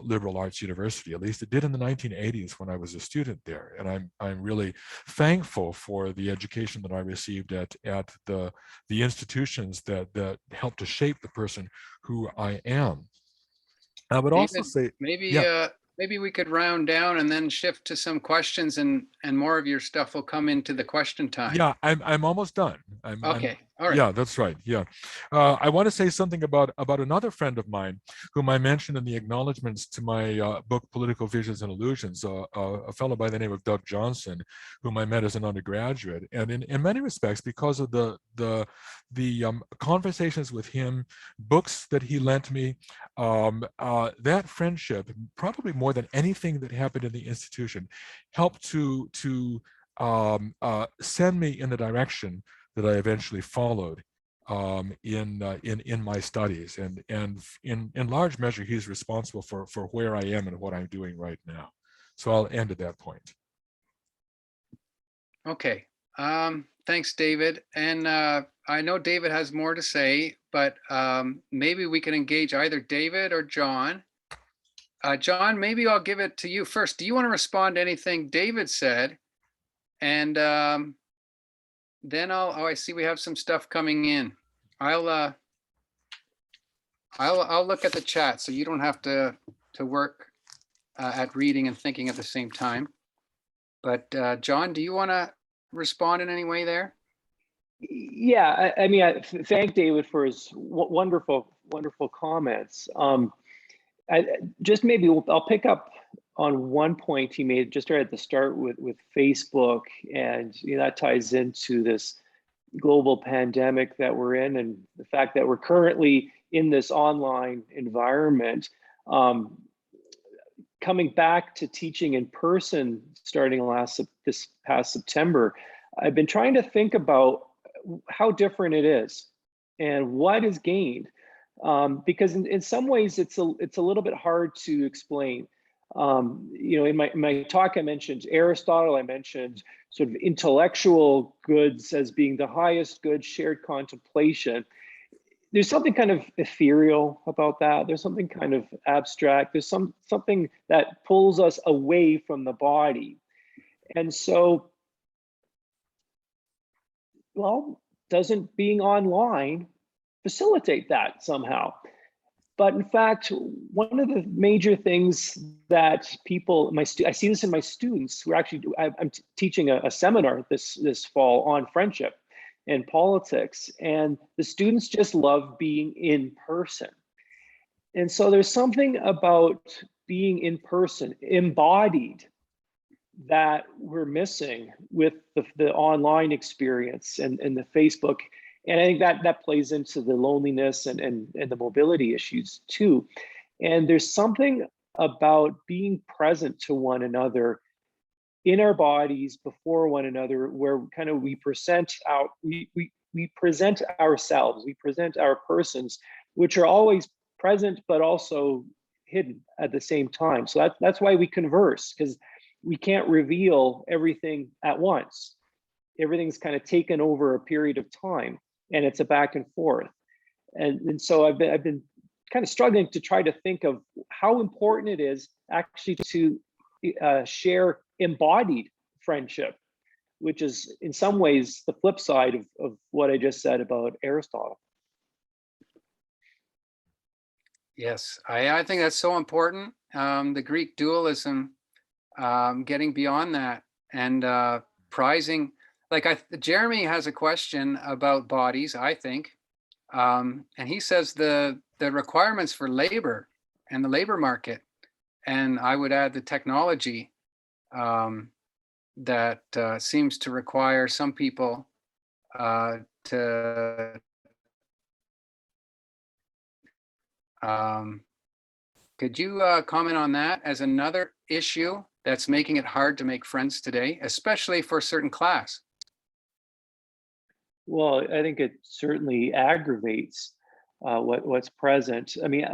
liberal arts university. At least it did in the 1980s when I was a student there. And I'm really thankful for the education that I received at the institutions that helped to shape the person who I am. I would also David, say, maybe yeah. maybe we could round down and then shift to some questions, and more of your stuff will come into the question time. Yeah, I'm almost done. Okay, all right. Yeah, that's right. Yeah, I want to say something about another friend of mine whom I mentioned in the acknowledgments to my book, Political Visions and Illusions. A fellow by the name of Doug Johnson, whom I met as an undergraduate, and in many respects, because of the conversations with him, books that he lent me, that friendship, probably more than anything that happened in the institution, helped to send me in the direction that I eventually followed in my studies, and in large measure, he's responsible for where I am and what I'm doing right now. So I'll end at that point. Okay. Thanks, David. And I know David has more to say, but maybe we can engage either David or John. John, maybe I'll give it to you first. Do you want to respond to anything David said? And then I see we have some stuff coming in. I'll look at the chat so you don't have to work at reading and thinking at the same time. But John, do you want to respond in any way there? Yeah, I mean, I thank David for his wonderful comments. I'll pick up on one point he made just right at the start with Facebook, and that ties into this global pandemic that we're in, and the fact that we're currently in this online environment. Coming back to teaching in person starting this past September, I've been trying to think about how different it is and what is gained. because in some ways it's a little bit hard to explain. In my talk, I mentioned Aristotle, I mentioned sort of intellectual goods as being the highest good, shared contemplation. There's something kind of ethereal about that. There's something kind of abstract. There's something that pulls us away from the body. And so, well, doesn't being online facilitate that somehow? But in fact, one of the major things that people, I see this in my students who are actually, I'm teaching a seminar this fall on friendship and politics, and the students just love being in person. And so there's something about being in person, embodied, that we're missing with the online experience and the Facebook. And I think that plays into the loneliness and the mobility issues too. And there's something about being present to one another in our bodies, before one another, where kind of we present ourselves, we present our persons, which are always present but also hidden at the same time. So that's why we converse, because we can't reveal everything at once. Everything's kind of taken over a period of time, and it's a back and forth. And so I've been kind of struggling to try to think of how important it is actually to share embodied friendship, which is in some ways the flip side of what I just said about Aristotle. Yes, I think that's so important. The Greek dualism, getting beyond that and prizing, like Jeremy has a question about bodies, I think. And he says the requirements for labor and the labor market, and I would add the technology that seems to require some people to could you comment on that as another issue that's making it hard to make friends today, especially for a certain class? Well, I think it certainly aggravates what's present. I mean,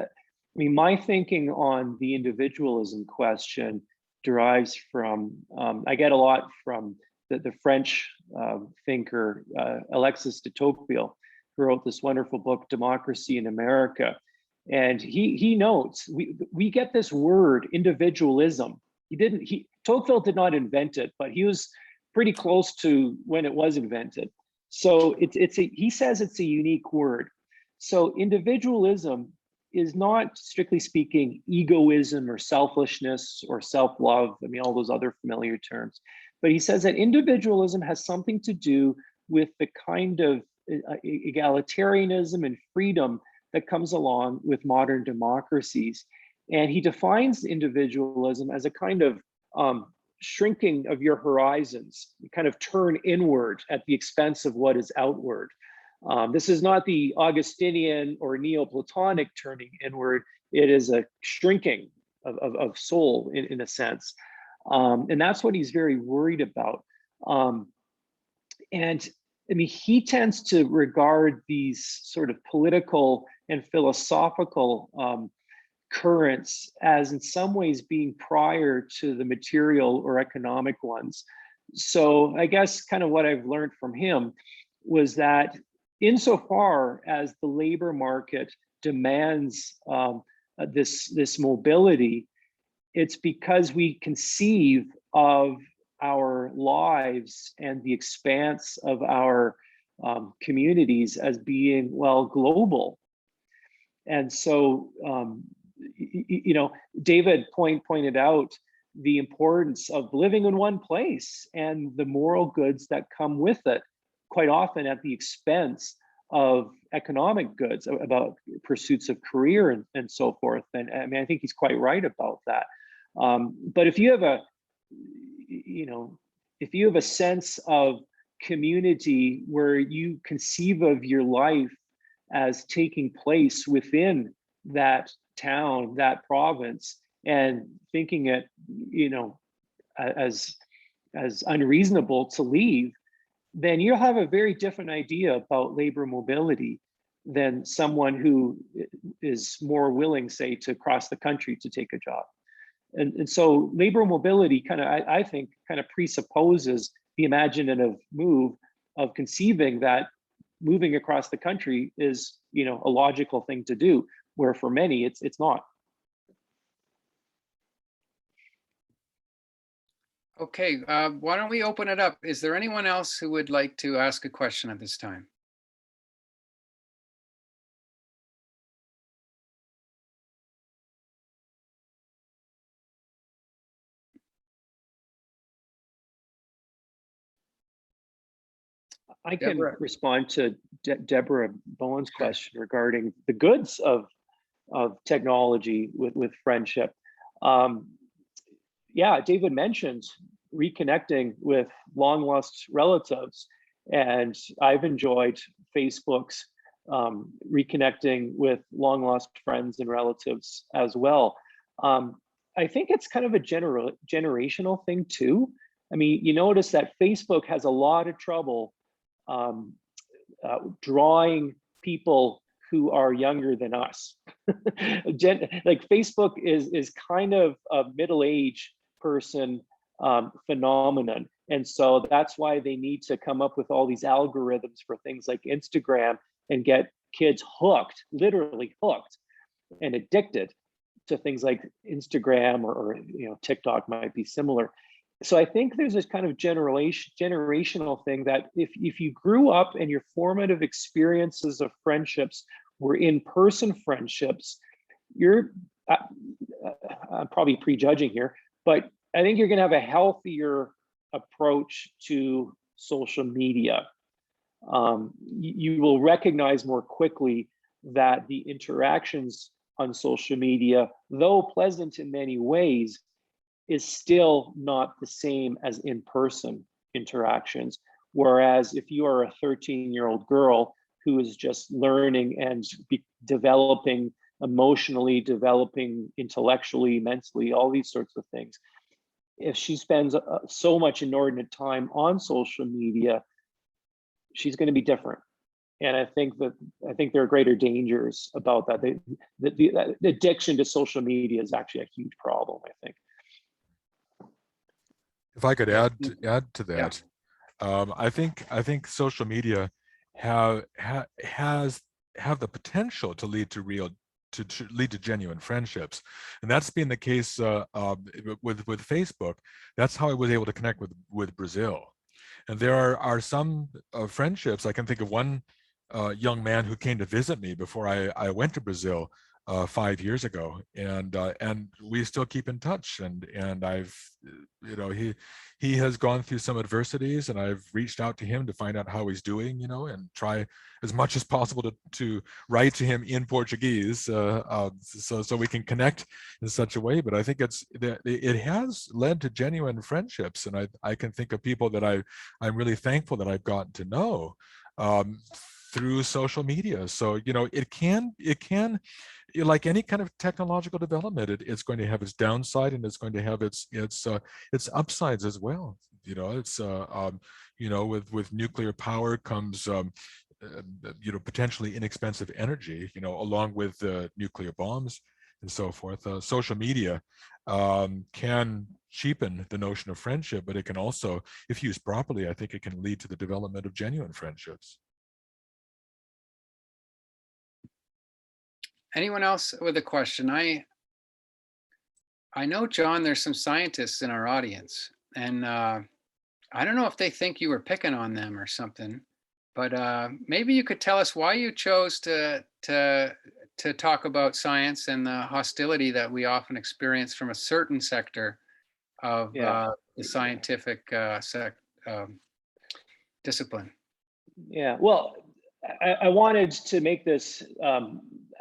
my thinking on the individualism question derives from, I get a lot from the French thinker, Alexis de Tocqueville, who wrote this wonderful book, Democracy in America. And he notes, we get this word individualism. Tocqueville did not invent it, but he was pretty close to when it was invented. So he says it's a unique word. So individualism is not, strictly speaking, egoism or selfishness or self-love. I mean, all those other familiar terms. But he says that individualism has something to do with the kind of egalitarianism and freedom that comes along with modern democracies. And he defines individualism as a kind of shrinking of your horizons. You kind of turn inward at the expense of what is outward. This is not the Augustinian or Neoplatonic turning inward. It is a shrinking of soul in a sense. And that's what he's very worried about. And I mean, he tends to regard these sort of political and philosophical currents as in some ways being prior to the material or economic ones. So I guess kind of what I've learned from him was that insofar as the labor market demands this mobility, it's because we conceive of our lives and the expanse of our communities as being, well, global. And so, David pointed out the importance of living in one place and the moral goods that come with it, quite often at the expense of economic goods, about pursuits of career and so forth. And I mean, I think he's quite right about that. But if you have a sense of community where you conceive of your life as taking place within that town, that province, and thinking it, as unreasonable to leave, then you'll have a very different idea about labor mobility. than someone who is more willing, say, to cross the country to take a job. And so labor mobility kind of, I think, kind of presupposes the imaginative move of conceiving that moving across the country is, you know, a logical thing to do, where for many it's not. Okay, why don't we open it up? Is there anyone else who would like to ask a question at this time? I can Deborah? respond to Deborah Bowen's question regarding the goods of technology with friendship. Yeah, David mentioned reconnecting with long lost relatives, and I've enjoyed Facebook's reconnecting with long lost friends and relatives as well. I think it's kind of a generational thing too. I mean, you notice that Facebook has a lot of trouble um, drawing people who are younger than us. Like Facebook is kind of a middle-aged person phenomenon. And so that's why they need to come up with all these algorithms for things like Instagram and get kids hooked, literally hooked and addicted to things like Instagram or you know, TikTok might be similar. So I think there's this kind of generational thing that if you grew up and your formative experiences of friendships were in-person friendships, you're I'm probably prejudging here, but I think you're going to have a healthier approach to social media. You will recognize more quickly that the interactions on social media, though pleasant in many ways, is still not the same as in-person interactions. Whereas if you are a 13-year-old girl who is just learning and developing emotionally, developing intellectually, mentally, all these sorts of things, if she spends so much inordinate time on social media, she's going to be different. And I think there are greater dangers about that. The addiction to social media is actually a huge problem, I think. If I could Yeah. add to that, I think social media has the potential to lead to lead to genuine friendships, and that's been the case with Facebook. That's how I was able to connect with Brazil, and there are some friendships. I can think of one young man who came to visit me before I went to Brazil 5 years ago, and we still keep in touch. And I've, you know, he has gone through some adversities, and I've reached out to him to find out how he's doing, you know, and try as much as possible to write to him in Portuguese, so we can connect in such a way. But I think it has led to genuine friendships, and I can think of people that I'm really thankful that I've gotten to know through social media. So, you know, it can, like any kind of technological development, it's going to have its downside, and it's going to have its upsides as well. You know, it's you know, with nuclear power comes you know, potentially inexpensive energy, you know, along with nuclear bombs and so forth. Social media can cheapen the notion of friendship, but it can also, if used properly, I think it can lead to the development of genuine friendships. Anyone else with a question? I know, John, there's some scientists in our audience, and I don't know if they think you were picking on them or something, but maybe you could tell us why you chose to talk about science and the hostility that we often experience from a certain sector of the scientific discipline. Yeah, well, I wanted to make this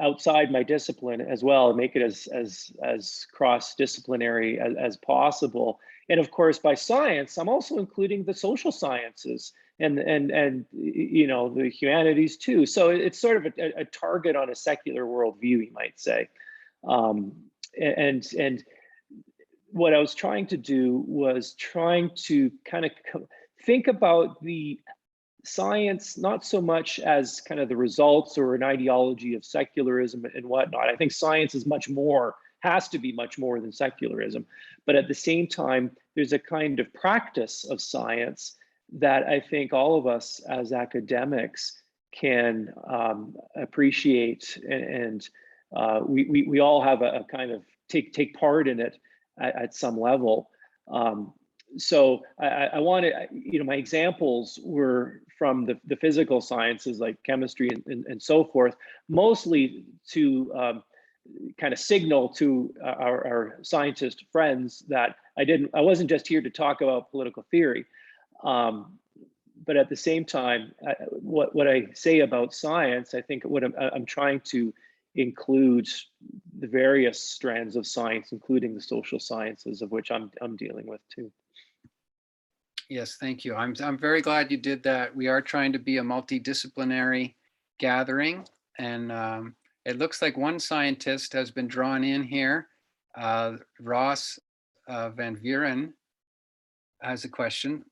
outside my discipline as well, and make it as cross-disciplinary as possible. And of course, by science, I'm also including the social sciences and you know, the humanities too. So it's sort of a target on a secular worldview, you might say. And what I was trying to do was trying to kind of think about the science not so much as kind of the results or an ideology of secularism and whatnot. I think science is much more, has to be much more than secularism. But at the same time, there's a kind of practice of science that I think all of us as academics can appreciate, and we all have a kind of take part in it at some level. So I wanted, my examples were from the physical sciences like chemistry and so forth, mostly to kind of signal to our scientist friends that I wasn't just here to talk about political theory. But at the same time, what I say about science, I think what I'm trying to include the various strands of science, including the social sciences, of which I'm dealing with too. Yes, thank you. I'm very glad you did that. We are trying to be a multidisciplinary gathering, and it looks like one scientist has been drawn in here. Ross Van Vuren has a question.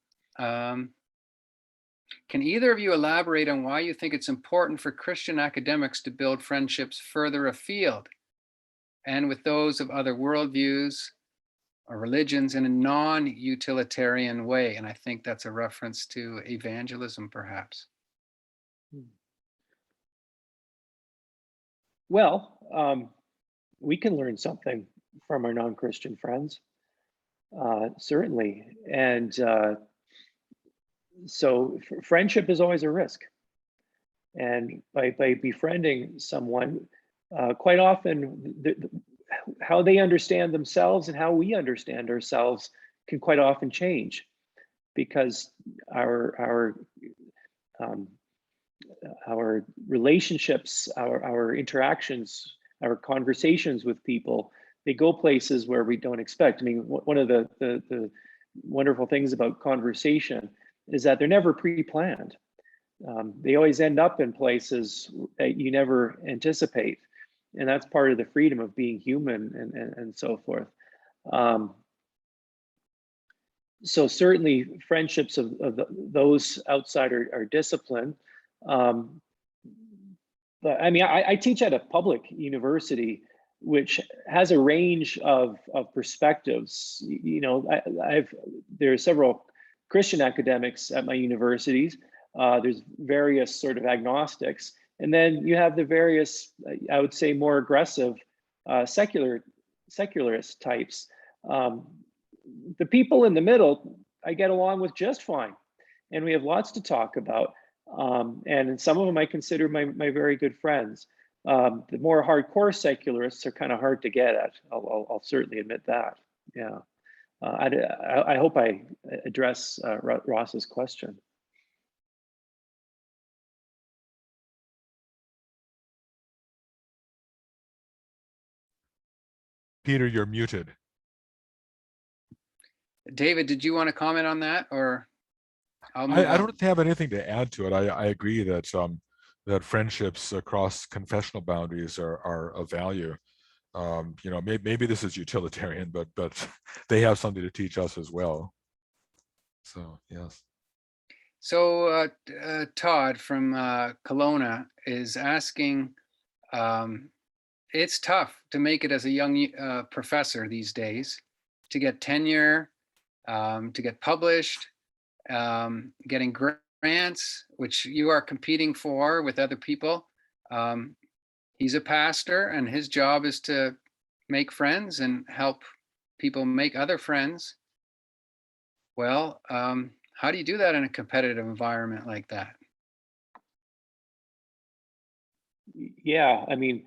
Can either of you elaborate on why you think it's important for Christian academics to build friendships further afield and with those of other worldviews or religions in a non-utilitarian way? And I think that's a reference to evangelism, perhaps. Well, we can learn something from our non-Christian friends, certainly. And so friendship is always a risk. And by befriending someone, quite often how they understand themselves and how we understand ourselves can quite often change, because our relationships, our interactions, our conversations with people, they go places where we don't expect. I mean, one of the wonderful things about conversation is that they're never pre-planned. They always end up in places that you never anticipate. And that's part of the freedom of being human and so forth. So certainly friendships of those outside our discipline. But I mean, I teach at a public university, which has a range of perspectives. There are several Christian academics at my universities. There's various sort of agnostics. And then you have the various, I would say, more aggressive secularist types. The people in the middle, I get along with just fine. And we have lots to talk about. And some of them I consider my very good friends. The more hardcore secularists are kind of hard to get at. I'll certainly admit that. Yeah. I hope I address Ross's question. Peter, you're muted. David, did you want to comment on that, or I'll move I on? don't have anything to add to it. I agree that that friendships across confessional boundaries are of value. Maybe this is utilitarian, but they have something to teach us as well. So yes. So Todd from Kelowna is asking, it's tough to make it as a young professor these days, to get tenure, to get published, getting grants, which you are competing for with other people. He's a pastor, and his job is to make friends and help people make other friends. Well, how do you do that in a competitive environment like that? Yeah, I mean,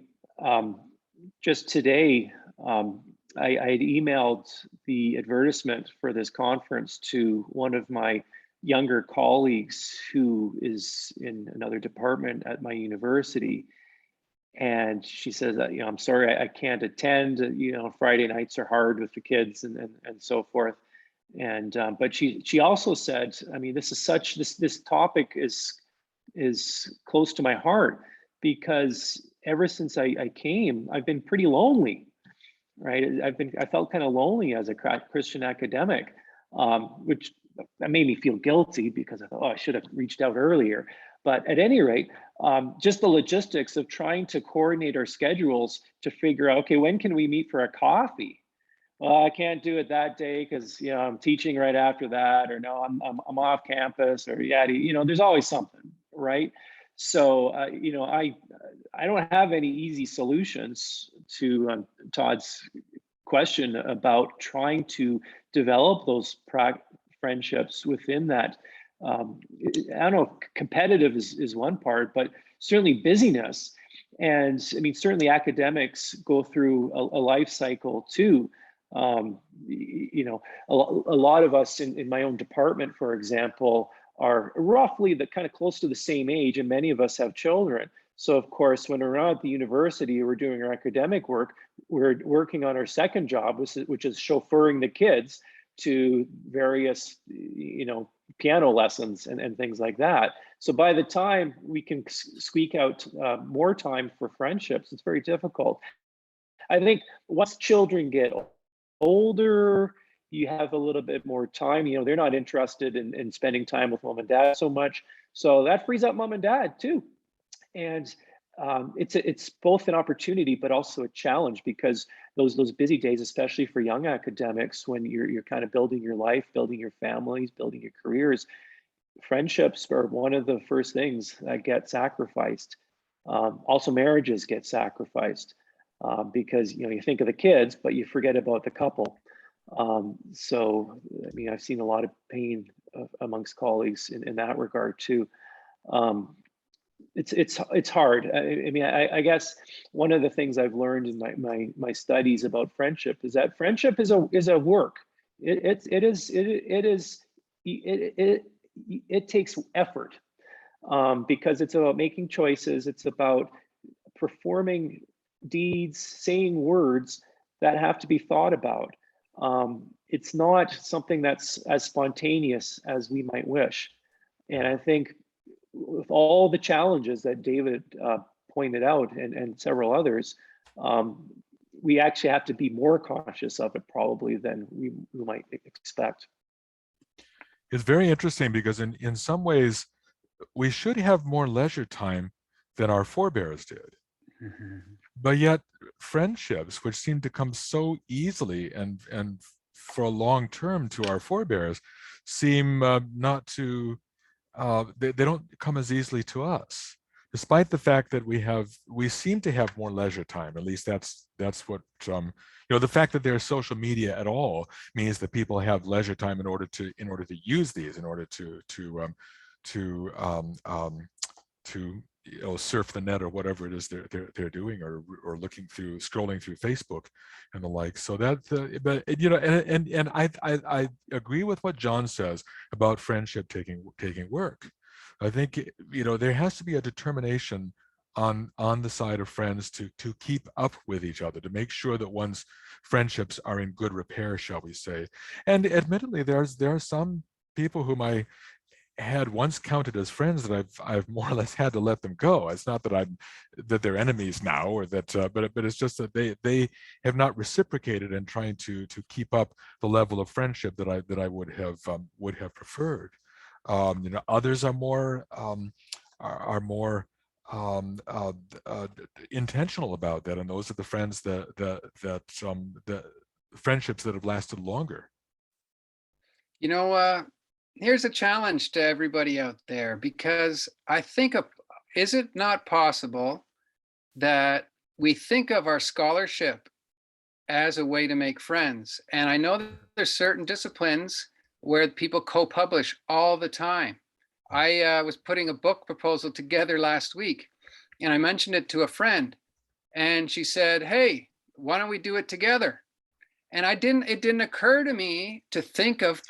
just today, I had emailed the advertisement for this conference to one of my younger colleagues who is in another department at my university. And she says that, I'm sorry, I can't attend. Friday nights are hard with the kids and so forth. And but she also said, I mean, this topic is close to my heart, because ever since I came, I've been pretty lonely, right? I felt kind of lonely as a Christian academic, which that made me feel guilty because I thought, oh, I should have reached out earlier. But at any rate, just the logistics of trying to coordinate our schedules to figure out, okay, when can we meet for a coffee? Well, I can't do it that day because I'm teaching right after that, or no, I'm off campus, or there's always something, right? So I don't have any easy solutions to Todd's question about trying to develop those friendships within that. I don't know, competitive is one part, but certainly busyness. And I mean, certainly academics go through a life cycle too. A lot of us in my own department, for example, are roughly the kind of close to the same age, and many of us have children. So of course, when we're out at the university, we're doing our academic work, we're working on our second job, which is chauffeuring the kids to various, piano lessons and things like that. So by the time we can squeak out more time for friendships, it's very difficult. I think once children get older, you have a little bit more time. They're not interested in spending time with mom and dad so much. So that frees up mom and dad too. And it's both an opportunity, but also a challenge, because those busy days, especially for young academics, when you're kind of building your life, building your families, building your careers, friendships are one of the first things that get sacrificed. Also, marriages get sacrificed because you think of the kids, but you forget about the couple. So, I mean, I've seen a lot of pain amongst colleagues in that regard too. It's hard. I mean, I guess one of the things I've learned in my studies about friendship is that friendship is a work. It takes effort because it's about making choices. It's about performing deeds, saying words that have to be thought about. It's not something that's as spontaneous as we might wish. And I think with all the challenges that David pointed out, and several others, we actually have to be more conscious of it probably than we might expect. It's very interesting because in some ways, we should have more leisure time than our forebears did. Mhm. But yet friendships, which seem to come so easily and for a long term to our forebears, seem not to, they don't come as easily to us, despite the fact that we seem to have more leisure time. At least that's what, the fact that there's social media at all means that people have leisure time in order to use these, in order to surf the net or whatever it is they're doing, or scrolling through Facebook and the like. So that, but and I agree with what John says about friendship taking work. I think there has to be a determination on the side of friends to keep up with each other, to make sure that one's friendships are in good repair, shall we say. And admittedly, there are some people whom I had once counted as friends that I've more or less had to let them go. It's not that they're enemies now, or that, but it's just that they have not reciprocated in trying to keep up the level of friendship that I would have preferred. Others are more intentional about that, and those are the friends the friendships that have lasted longer. Here's a challenge to everybody out there, because I think is it not possible that we think of our scholarship as a way to make friends? And I know that there's certain disciplines where people co-publish all the time. I was putting a book proposal together last week, and I mentioned it to a friend, and she said, "Hey, why don't we do it together?" And it didn't occur to me to think of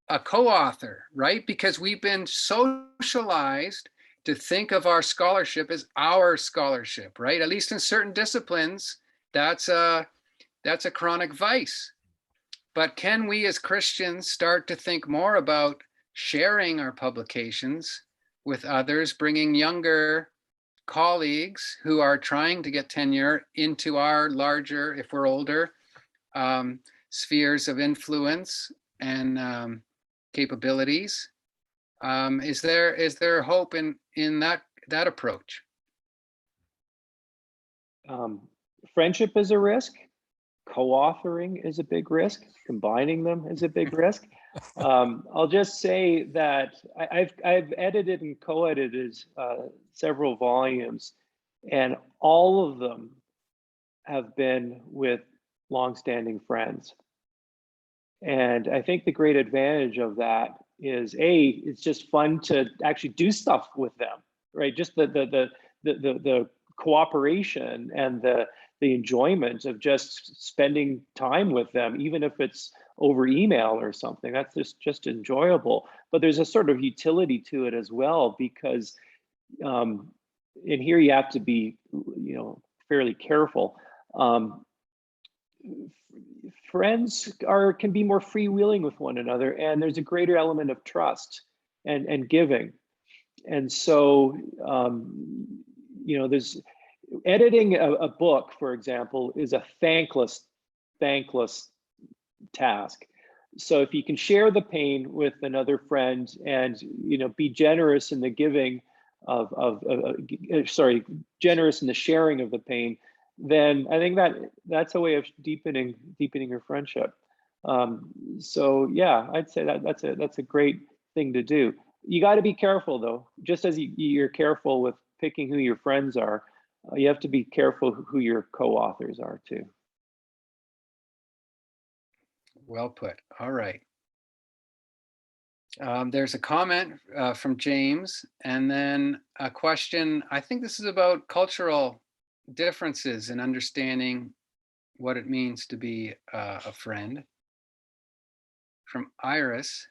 a co-author, right? Because we've been socialized to think of our scholarship as our scholarship, right? At least in certain disciplines, that's a chronic vice. But can we as Christians start to think more about sharing our publications with others, bringing younger colleagues who are trying to get tenure into our larger, if we're older, spheres of influence, and capabilities. Is there hope in that approach? Friendship is a risk. Co-authoring is a big risk. Combining them is a big risk. I'll just say that I've edited and co-edited several volumes, and all of them have been with longstanding friends. And I think the great advantage of that is it's just fun to actually do stuff with them, right? Just the cooperation and the enjoyment of just spending time with them, even if it's over email or something. That's just enjoyable. But there's a sort of utility to it as well, because in here you have to be, fairly careful. Friends can be more freewheeling with one another, and there's a greater element of trust and giving. And so, there's editing a book, for example, is a thankless task. So if you can share the pain with another friend and be generous in the giving generous in the sharing of the pain, then I think that's a way of deepening your friendship. So yeah, I'd say that's a great thing to do. You got to be careful though, just as you're careful with picking who your friends are. You have to be careful who your co-authors are too. Well put. All right. There's a comment from James, and then a question. I think this is about cultural differences in understanding what it means to be a friend. From Iris.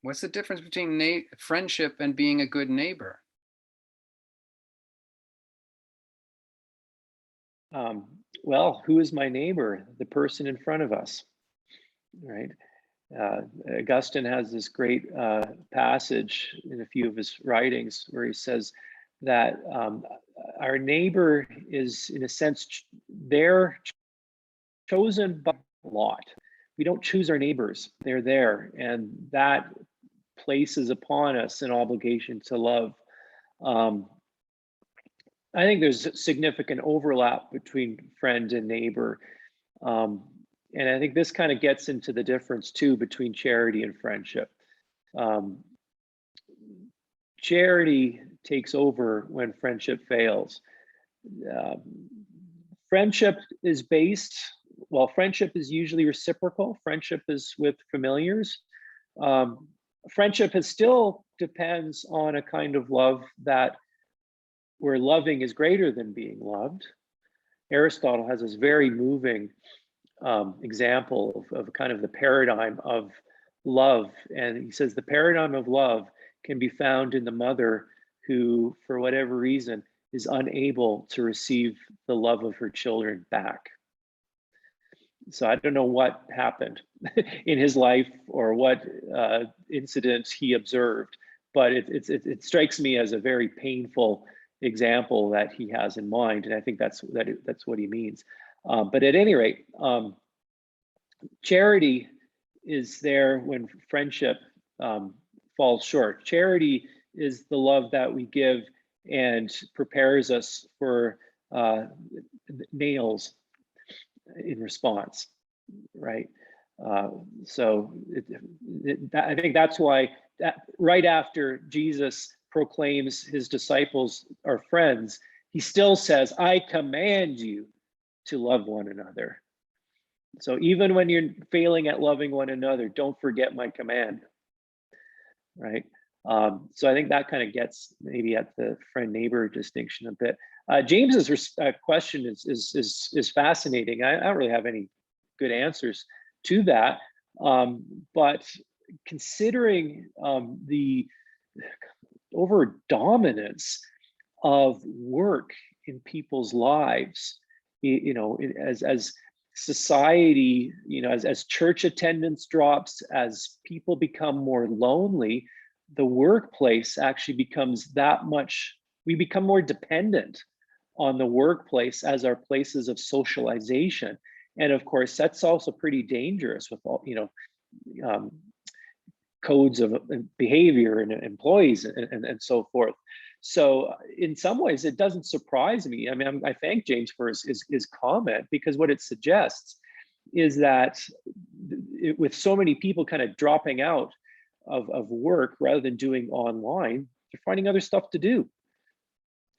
What's the difference between friendship and being a good neighbor? Well, who is my neighbor? The person in front of us, right? Augustine has this great passage in a few of his writings where he says that our neighbor is, in a sense, they're chosen by lot. We don't choose our neighbors, they're there, and that places upon us an obligation to love. I think there's significant overlap between friend and neighbor. And I think this kind of gets into the difference too between charity and friendship. Charity takes over when friendship fails. Friendship is friendship is usually reciprocal. Friendship is with familiars. Friendship still depends on a kind of love where loving is greater than being loved. Aristotle has this very moving example of kind of the paradigm of love. And he says the paradigm of love can be found in the mother who, for whatever reason, is unable to receive the love of her children back. So I don't know what happened in his life or what incidents he observed, but it strikes me as a very painful example that he has in mind, and I think that's what he means. But at any rate, charity is there when friendship falls short. Charity is the love that we give and prepares us for nails in response, right? So I think that's why right after Jesus proclaims his disciples are friends, he still says, I command you to love one another. So even when you're failing at loving one another, don't forget my command, right? So I think that kind of gets maybe at the friend-neighbor distinction a bit. James's question is fascinating. I don't really have any good answers to that, but considering the over dominance of work in people's lives, as society, as church attendance drops, as people become more lonely, the workplace actually becomes we become more dependent on the workplace as our places of socialization. And of course, that's also pretty dangerous with all, um, codes of behavior and employees and so forth. So in some ways, it doesn't surprise me. I mean, I thank James for his comment, because what it suggests is that with so many people kind of dropping out of work rather than doing online, they're finding other stuff to do.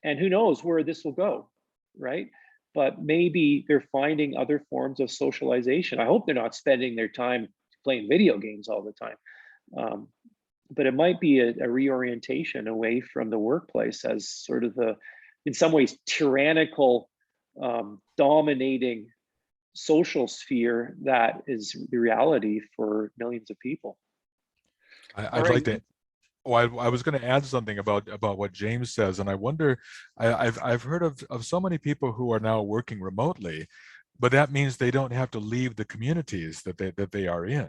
And who knows where this will go, right? But maybe they're finding other forms of socialization. I hope they're not spending their time playing video games all the time. But it might be a reorientation away from the workplace as sort of in some ways, tyrannical, dominating social sphere that is the reality for millions of people. I'd like to. Oh, I was going to add something about what James says, and I wonder. I've heard of so many people who are now working remotely, but that means they don't have to leave the communities that they are in,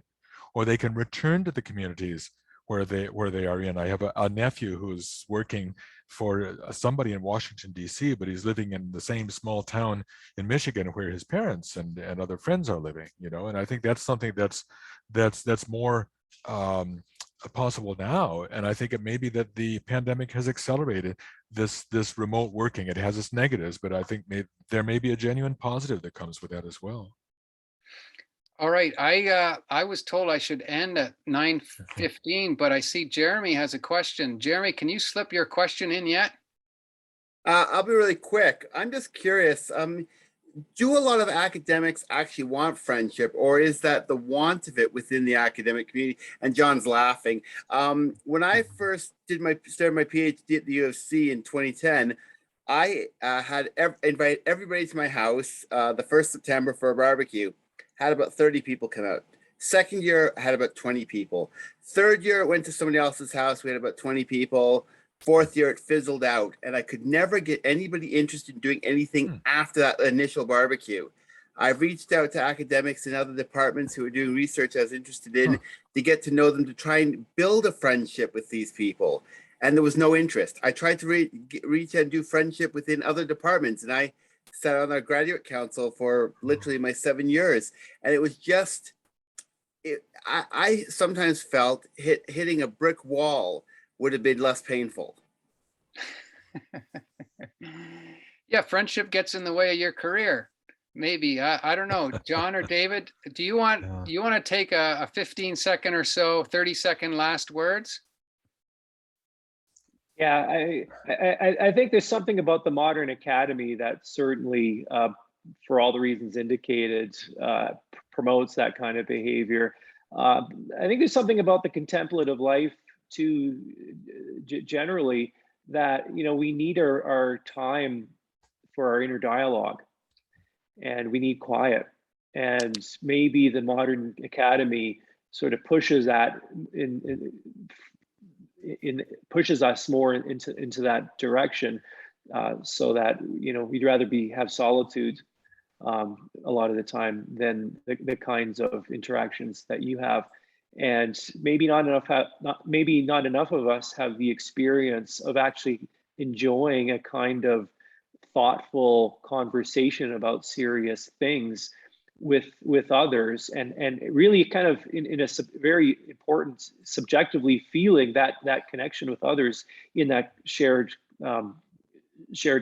or they can return to the communities where they are in. I have a nephew who's working for somebody in Washington D.C., but he's living in the same small town in Michigan where his parents and other friends are living. And I think that's something that's more possible now. And I think it may be that the pandemic has accelerated this remote working. It has its negatives, but I think there may be a genuine positive that comes with that as well. All right, I was told I should end at 9:15, but I see Jeremy has a question. Jeremy, can you slip your question in yet? I'll be really quick. I'm just curious. Do a lot of academics actually want friendship, or is that the want of it within the academic community? And John's laughing. When I first started my PhD at the U of C in 2010, I had invited everybody to my house the 1st September for a barbecue. Had about 30 people come out. Second year, I had about 20 people. Third year, went to somebody else's house. We had about 20 people. Fourth year, it fizzled out, and I could never get anybody interested in doing anything after that initial barbecue. I've reached out to academics in other departments who are doing research I was interested in to get to know them, to try and build a friendship with these people, and there was no interest. I tried to reach out and do friendship within other departments, and I sat on our graduate council for literally my 7 years, and it was just, I sometimes felt hitting a brick wall would have been less painful. Yeah, friendship gets in the way of your career. Maybe. I don't know. John or David, do you want to take a 15-second or so, 30-second last words? Yeah, I think there's something about the modern academy that certainly, for all the reasons indicated, promotes that kind of behavior. I think there's something about the contemplative life too, generally, that we need our time for our inner dialogue, and we need quiet. And maybe the modern academy sort of pushes that pushes us more into that direction, so that we'd rather have solitude a lot of the time than the kinds of interactions that you have. And maybe not enough of us have the experience of actually enjoying a kind of thoughtful conversation about serious things with others, and really kind of in a very important subjectively feeling that connection with others in that shared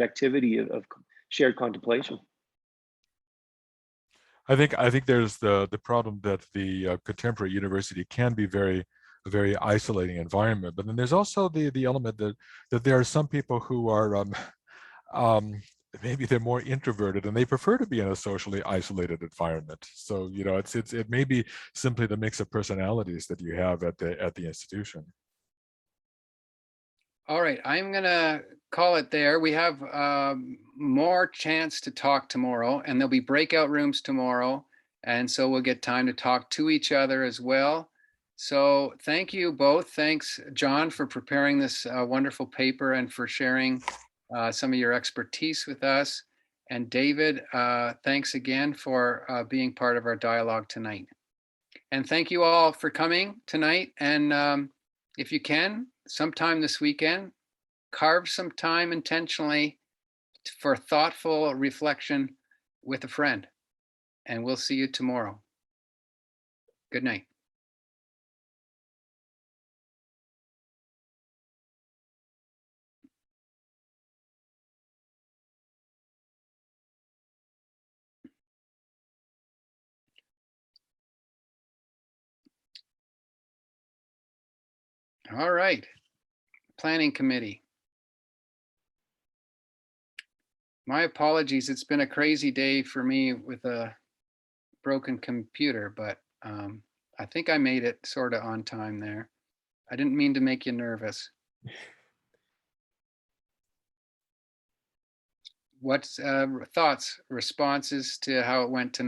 activity of shared contemplation. I think there's the problem that the contemporary university can be a very isolating environment, but then there's also the element that there are some people who are maybe they're more introverted and they prefer to be in a socially isolated environment. So it may be simply the mix of personalities that you have at the institution. All right, I'm gonna call it there. We have more chance to talk tomorrow, and there'll be breakout rooms tomorrow, and so we'll get time to talk to each other as well. So thank you both. Thanks, John, for preparing this wonderful paper and for sharing some of your expertise with us. And David, thanks again for being part of our dialogue tonight. And thank you all for coming tonight. And if you can, sometime this weekend, carve some time intentionally for thoughtful reflection with a friend. and we'll see you tomorrow. Good night. All right. Planning Committee. My apologies. It's been a crazy day for me with a broken computer, but I think I made it sort of on time there. I didn't mean to make you nervous. What's thoughts, responses to how it went tonight?